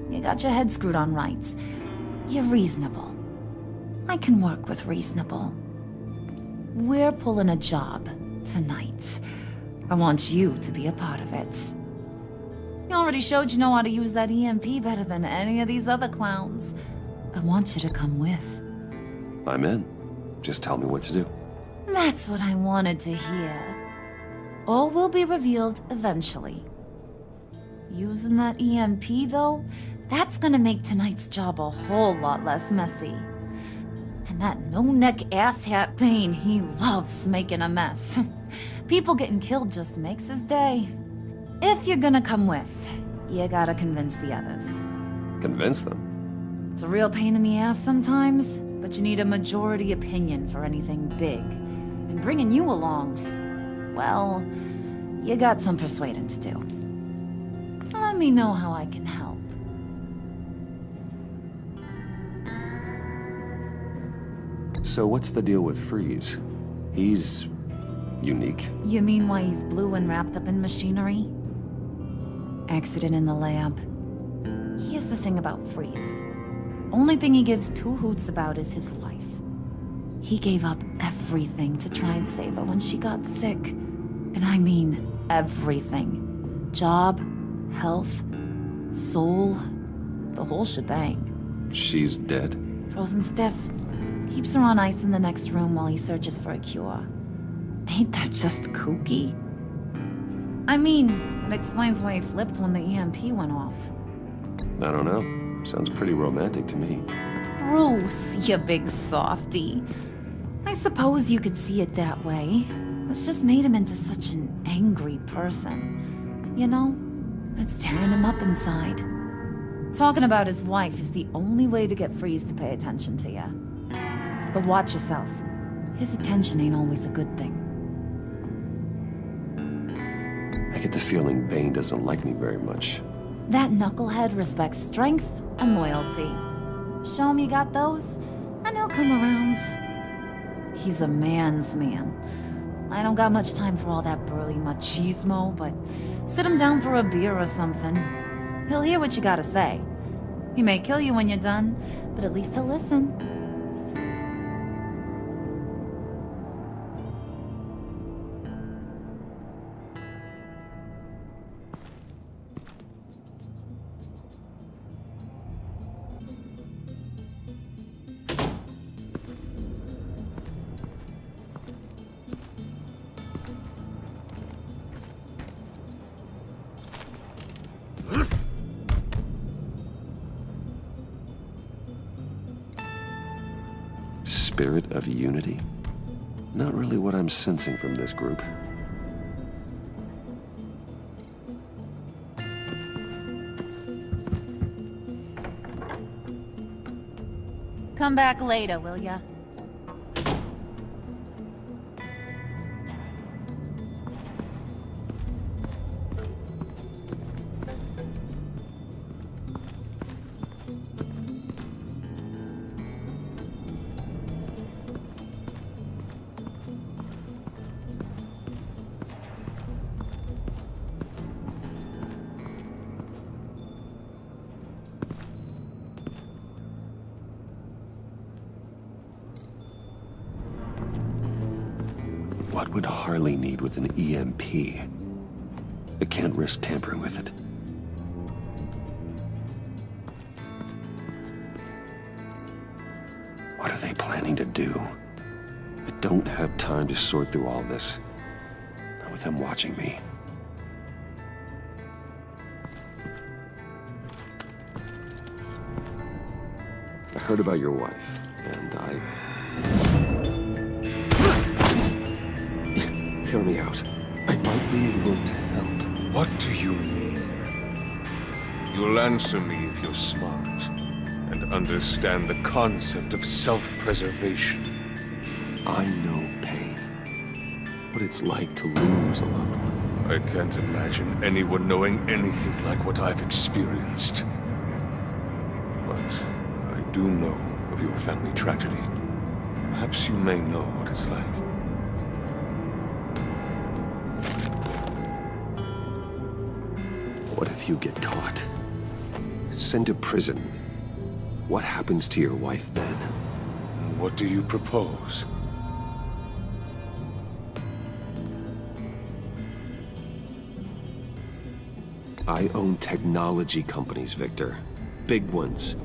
you got your head screwed on right. You're reasonable. I can work with reasonable. We're pulling a job tonight. I want you to be a part of it. You already showed you know how to use that EMP better than any of these other clowns. I want you to come with. I'm in. Just tell me what to do. That's what I wanted to hear. All will be revealed eventually. Using that EMP, though, that's gonna make tonight's job a whole lot less messy. And that no-neck asshat Bane, he loves making a mess. People getting killed just makes his day. If you're gonna come with, you gotta convince the others. Convince them? It's a real pain in the ass sometimes, but you need a majority opinion for anything big. And bringing you along, well, you got some persuading to do. Let me know how I can help. So what's the deal with Freeze? He's unique. You mean why he's blue and wrapped up in machinery? Accident in the lab. Here's the thing about Freeze. Only thing he gives two hoots about is his wife. He gave up everything to try and save her when she got sick. And I mean everything. Job, health, soul, the whole shebang. She's dead? Frozen stiff. Keeps her on ice in the next room while he searches for a cure. Ain't that just kooky? I mean, it explains why he flipped when the EMP went off. I don't know. Sounds pretty romantic to me. Bruce, you big softy. I suppose you could see it that way. It's just made him into such an angry person. You know, it's tearing him up inside. Talking about his wife is the only way to get Freeze to pay attention to you. But watch yourself. His attention ain't always a good thing. I get the feeling Bane doesn't like me very much. That knucklehead respects strength and loyalty. Show him you got those, and he'll come around. He's a man's man. I don't got much time for all that burly machismo, but sit him down for a beer or something. He'll hear what you gotta say. He may kill you when you're done, but at least he'll listen. Spirit of unity? Not really what I'm sensing from this group. Come back later, will ya? What would Harley need with an EMP? I can't risk tampering with it. What are they planning to do? I don't have time to sort through all this. Not with them watching me. I heard about your wife, and Hear me out. I might be able to help. What do you mean? You'll answer me if you're smart and understand the concept of self-preservation. I know pain. What it's like to lose a loved one. I can't imagine anyone knowing anything like what I've experienced. But I do know of your family tragedy. Perhaps you may know what it's like. What if you get caught? Sent to prison? What happens to your wife then? What do you propose? I own technology companies, Victor. Big ones.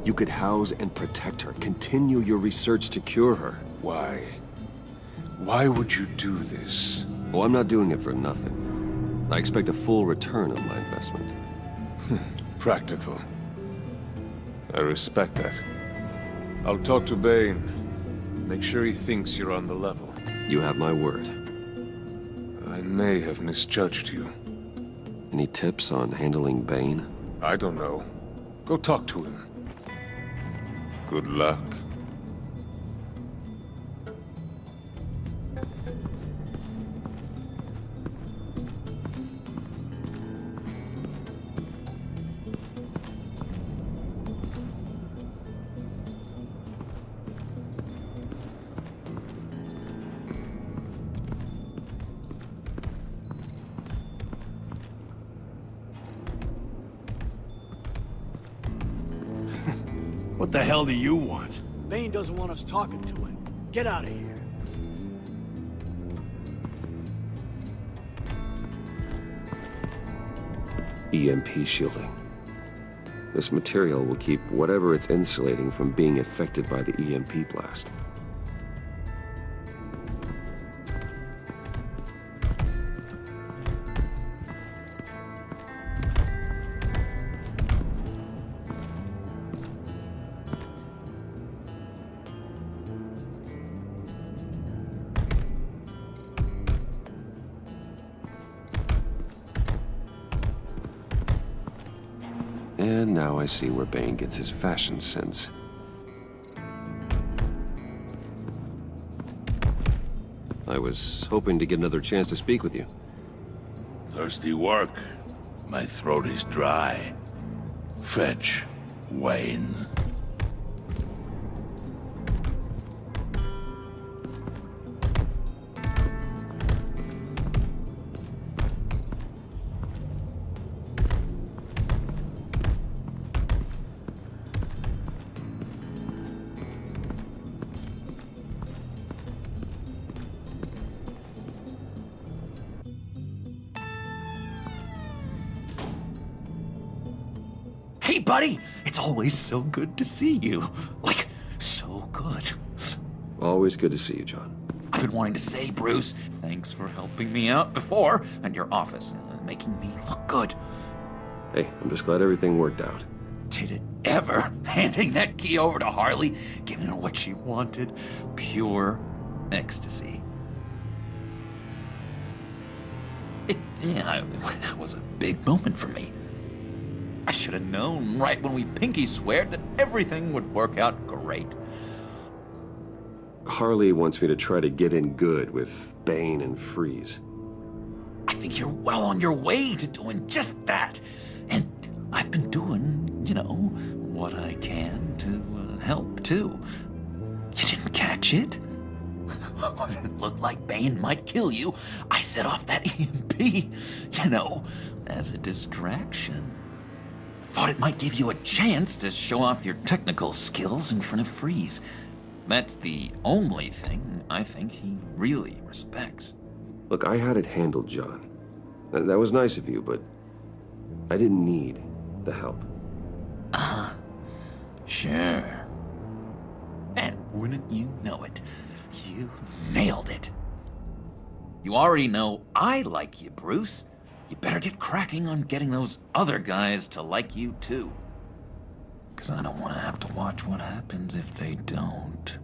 You could house and protect her. Continue your research to cure her. Why? Why would you do this? Oh, I'm not doing it for nothing. I expect a full return on my investment. Practical. I respect that. I'll talk to Bane. Make sure he thinks you're on the level. You have my word. I may have misjudged you. Any tips on handling Bane? I don't know. Go talk to him. Good luck. What the hell do you want? Bane doesn't want us talking to him. Get out of here. EMP shielding. This material will keep whatever it's insulating from being affected by the EMP blast. And now I see where Bane gets his fashion sense. I was hoping to get another chance to speak with you. Thirsty work. My throat is dry. Fetch, Wayne. Hey, buddy! It's always so good to see you. Like, so good. Always good to see you, John. I've been wanting to say, Bruce, thanks for helping me out before, and your office, making me look good. Hey, I'm just glad everything worked out. Did it ever? Handing that key over to Harley, giving her what she wanted. Pure ecstasy. It was a big moment for me. I should have known right when we pinky sweared that everything would work out great. Harley wants me to try to get in good with Bane and Freeze. I think you're well on your way to doing just that. And I've been doing, you know, what I can to help, too. You didn't catch it? When it looked like Bane might kill you, I set off that EMP, you know, as a distraction. Thought it might give you a chance to show off your technical skills in front of Freeze. That's the only thing I think he really respects. Look, I had it handled, John. That was nice of you, but I didn't need the help. Sure. And wouldn't you know it, you nailed it. You already know I like you, Bruce. You better get cracking on getting those other guys to like you, too. 'Cause I don't want to have to watch what happens if they don't.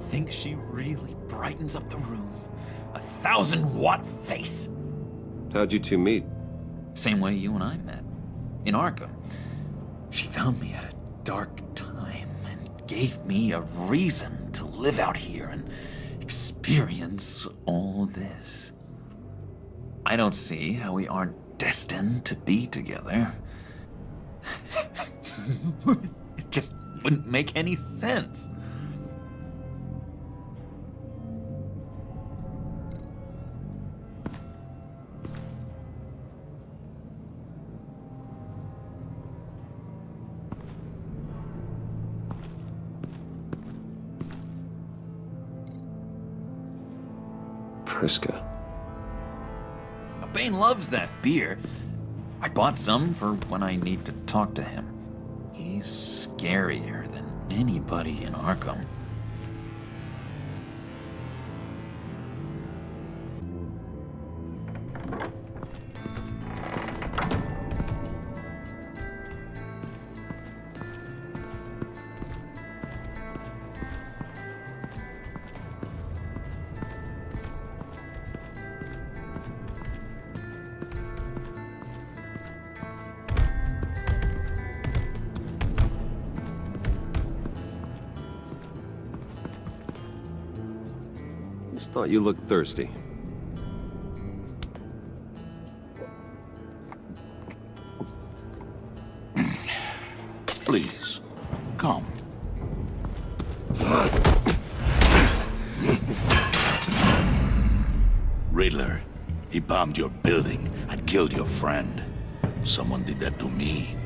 Think she really brightens up the room. 1,000-watt face. How'd you two meet? Same way you and I met. In Arkham. She found me at a dark time and gave me a reason to live out here and experience all this. I don't see how we aren't destined to be together. It just wouldn't make any sense. Priska. Bane loves that beer. I bought some for when I need to talk to him. He's scarier than anybody in Arkham. Just thought you looked thirsty. Please, come. Riddler, he bombed your building and killed your friend. Someone did that to me.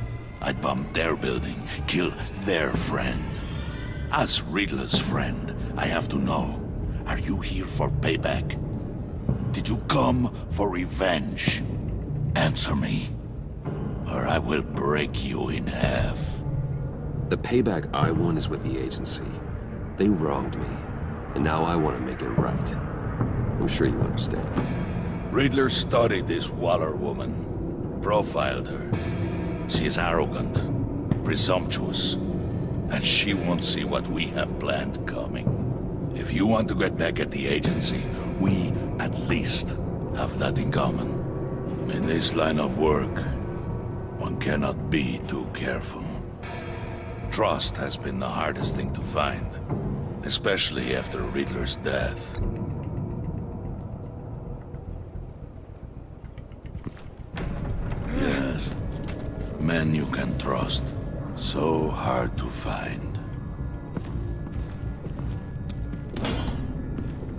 I'd bomb their building, kill their friend. As Riddler's friend, I have to know, are you here for payback? Did you come for revenge? Answer me, or I will break you in half. The payback I want is with the agency. They wronged me, and now I want to make it right. I'm sure you understand. Riddler studied this Waller woman, profiled her. She is arrogant, presumptuous, and she won't see what we have planned coming. If you want to get back at the agency, we at least have that in common. In this line of work, one cannot be too careful. Trust has been the hardest thing to find, especially after Riddler's death. Yes, men you can trust. So hard to find.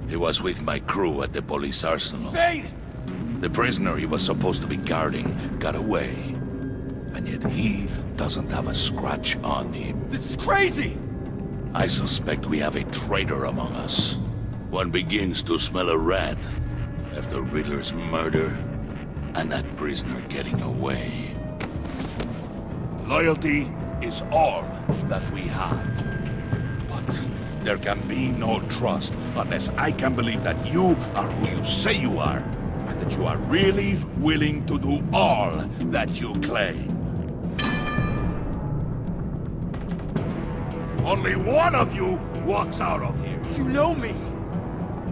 He was with my crew at the police arsenal. Bane! The prisoner he was supposed to be guarding got away. And yet he doesn't have a scratch on him. This is crazy! I suspect we have a traitor among us. One begins to smell a rat after Riddler's murder and that prisoner getting away. Loyalty is all that we have. But there can be no trust unless I can believe that you are who you say you are, and that you are really willing to do all that you claim. Only one of you walks out of here. You know me!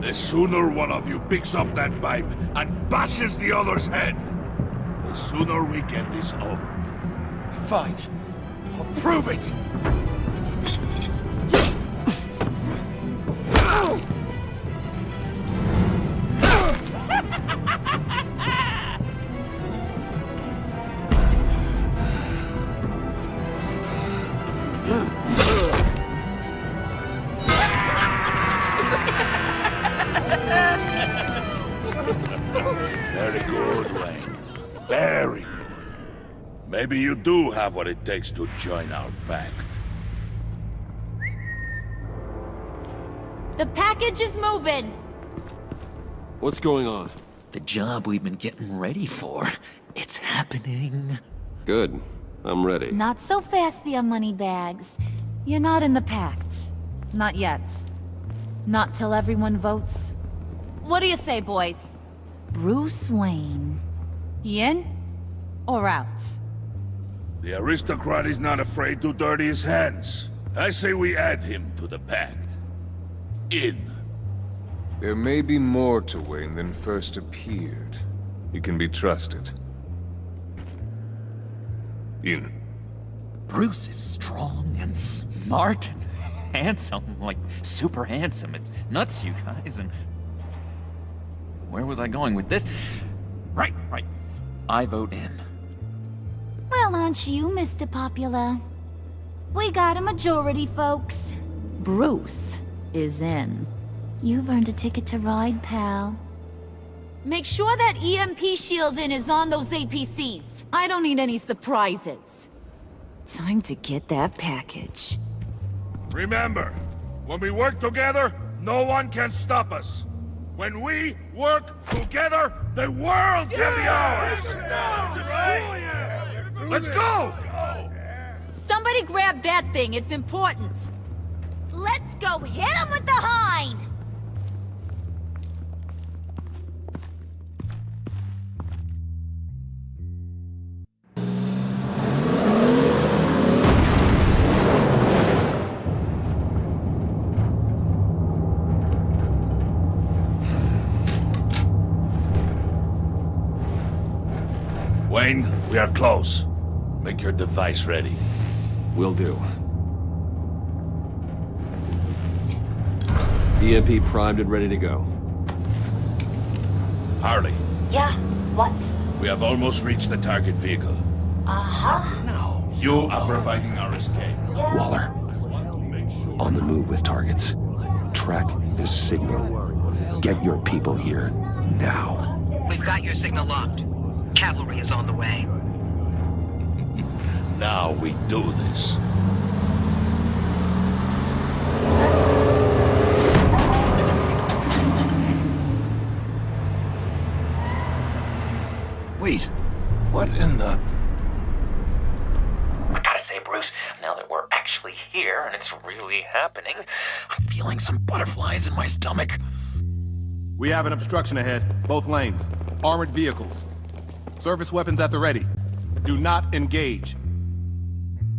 The sooner one of you picks up that pipe and bashes the other's head, the sooner we get this over with. Fine. I'll prove it! Very good, Wayne. Very good. Maybe you do have what it takes to join our pact. The package is moving. What's going on? The job we've been getting ready for. It's happening. Good. I'm ready. Not so fast, the Moneybags. You're not in the Pact. Not yet. Not till everyone votes. What do you say, boys? Bruce Wayne. In or out? The aristocrat is not afraid to dirty his hands. I say we add him to the pact. In. There may be more to Wayne than first appeared. He can be trusted. In. Bruce is strong and smart and handsome, like super handsome. It's nuts, you guys, and... Where was I going with this? Right. I vote in. Well, aren't you, Mr. Popular? We got a majority, folks. Bruce is in. You've earned a ticket to ride, pal. Make sure that EMP shielding is on those APCs. I don't need any surprises. Time to get that package. Remember, when we work together, no one can stop us. When we work together, the world can be ours! Let's go! Somebody grab that thing, it's important. Let's go hit him with the hind! Wayne, we are close. Make your device ready. Will do. EMP primed and ready to go. Harley. Yeah, what? We have almost reached the target vehicle. No. You are providing our escape. Waller. On the move with targets. Track the signal. Get your people here, now. We've got your signal locked. Cavalry is on the way. Now we do this. Wait, what in the... I gotta say, Bruce, now that we're actually here and it's really happening, I'm feeling some butterflies in my stomach. We have an obstruction ahead, both lanes. Armored vehicles. Service weapons at the ready. Do not engage.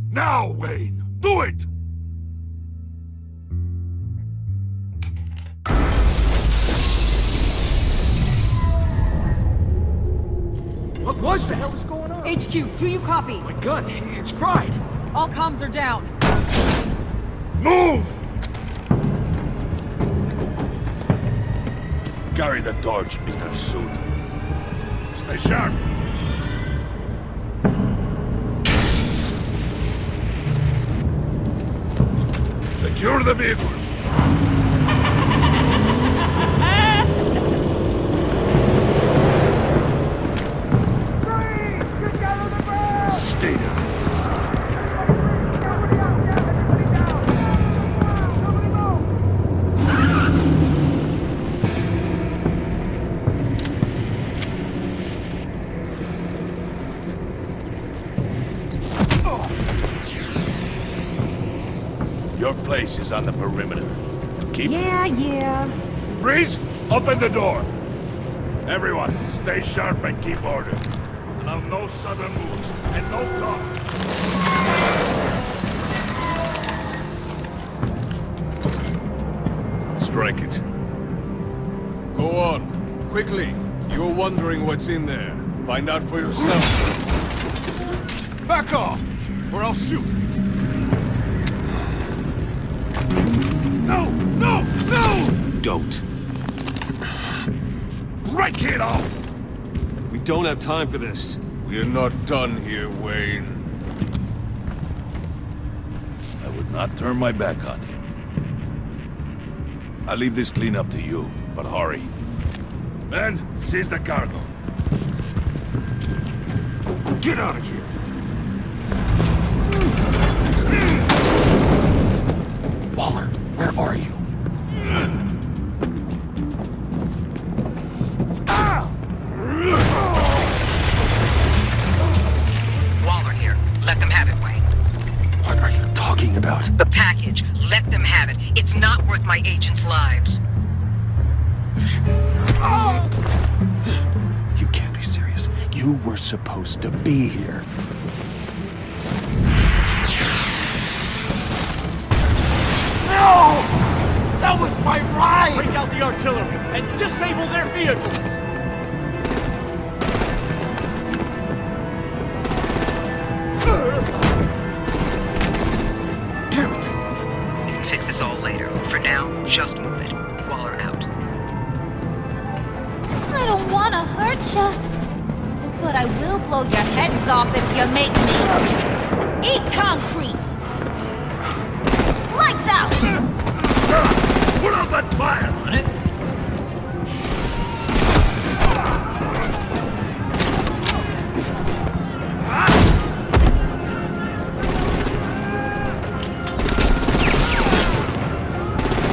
Now, Wayne! Do it! What was that? What the hell is going on? HQ, do you copy? My gun, it's fried. All comms are down. Move! Carry the torch, Mr. Suit. Stay sharp. Secure the vehicle. Stay down. Your place is on the perimeter. Keep... Yeah. Freeze! Open the door! Everyone, stay sharp and keep order. Allow no sudden moves, and no cover. Strike it. Go on. Quickly. You're wondering what's in there. Find out for yourself. Back off, or I'll shoot. No! No! No! Don't. Break it off! We don't have time for this. We're not done here, Wayne. I would not turn my back on him. I'll leave this cleanup to you, but hurry. Men, seize the cargo. Get out of here! Waller, where are you? Waller here. Let them have it, Wayne. What are you talking about? The package. Let them have it. It's not worth my agents' lives. You can't be serious. You were supposed to be here. No! That was my ride! Break out the artillery and disable their vehicles! Damn it! We can fix this all later. For now, just move it. Waller out. I don't want to hurt ya, but I will blow your heads off if you make me. Eat concrete! Lights out! Put out that fire! On it.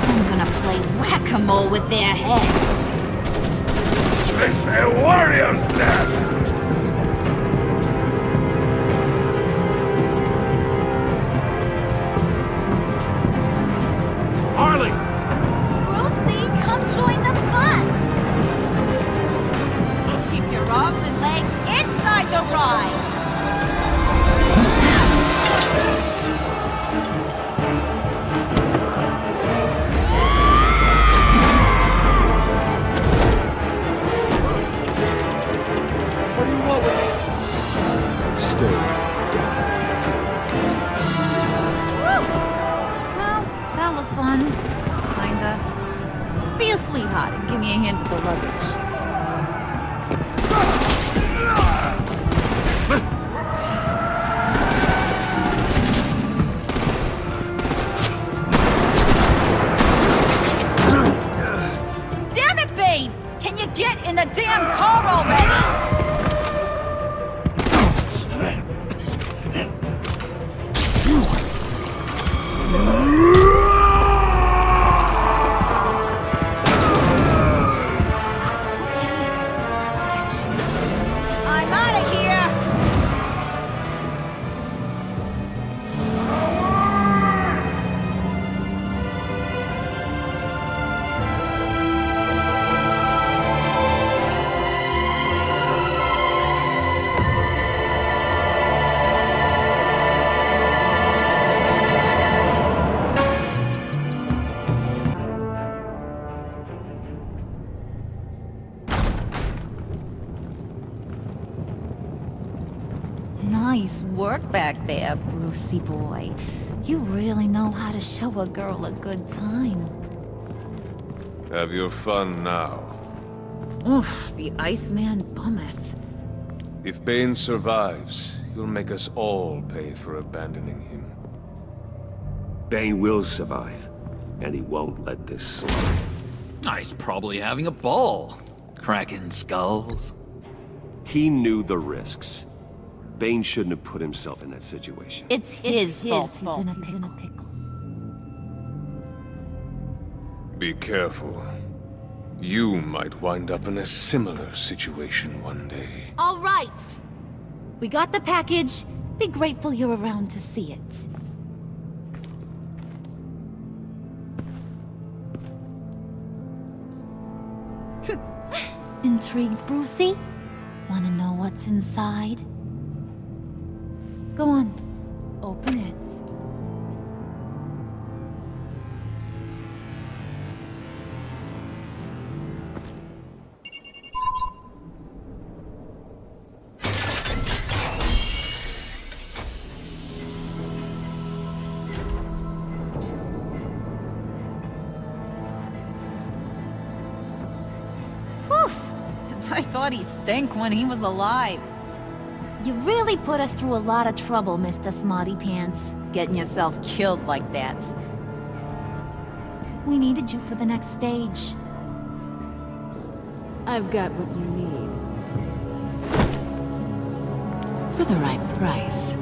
I'm gonna play whack-a-mole with their heads. It's a warrior's death! Harley! Brucey, come join the fun! Keep your arms and legs inside the ride! What do you want with us? Stay down. Woo! Well, that was fun. Kinda. Be a sweetheart and give me a hand with the luggage. Damn it, Bane! Can you get in the damn car already? Nice work back there, Brucey boy. You really know how to show a girl a good time. Have your fun now. Oof, the Iceman bummeth. If Bane survives, you'll make us all pay for abandoning him. Bane will survive, and he won't let this slide. He's probably having a ball, cracking skulls. He knew the risks. Bane shouldn't have put himself in that situation. It's his fault. He's in a pickle. Be careful. You might wind up in a similar situation one day. All right. We got the package. Be grateful you're around to see it. Intrigued, Brucey? Want to know what's inside? Go on. Open it. I thought he stank when he was alive. You really put us through a lot of trouble, Mr. Smarty Pants. Getting yourself killed like that. We needed you for the next stage. I've got what you need. For the right price.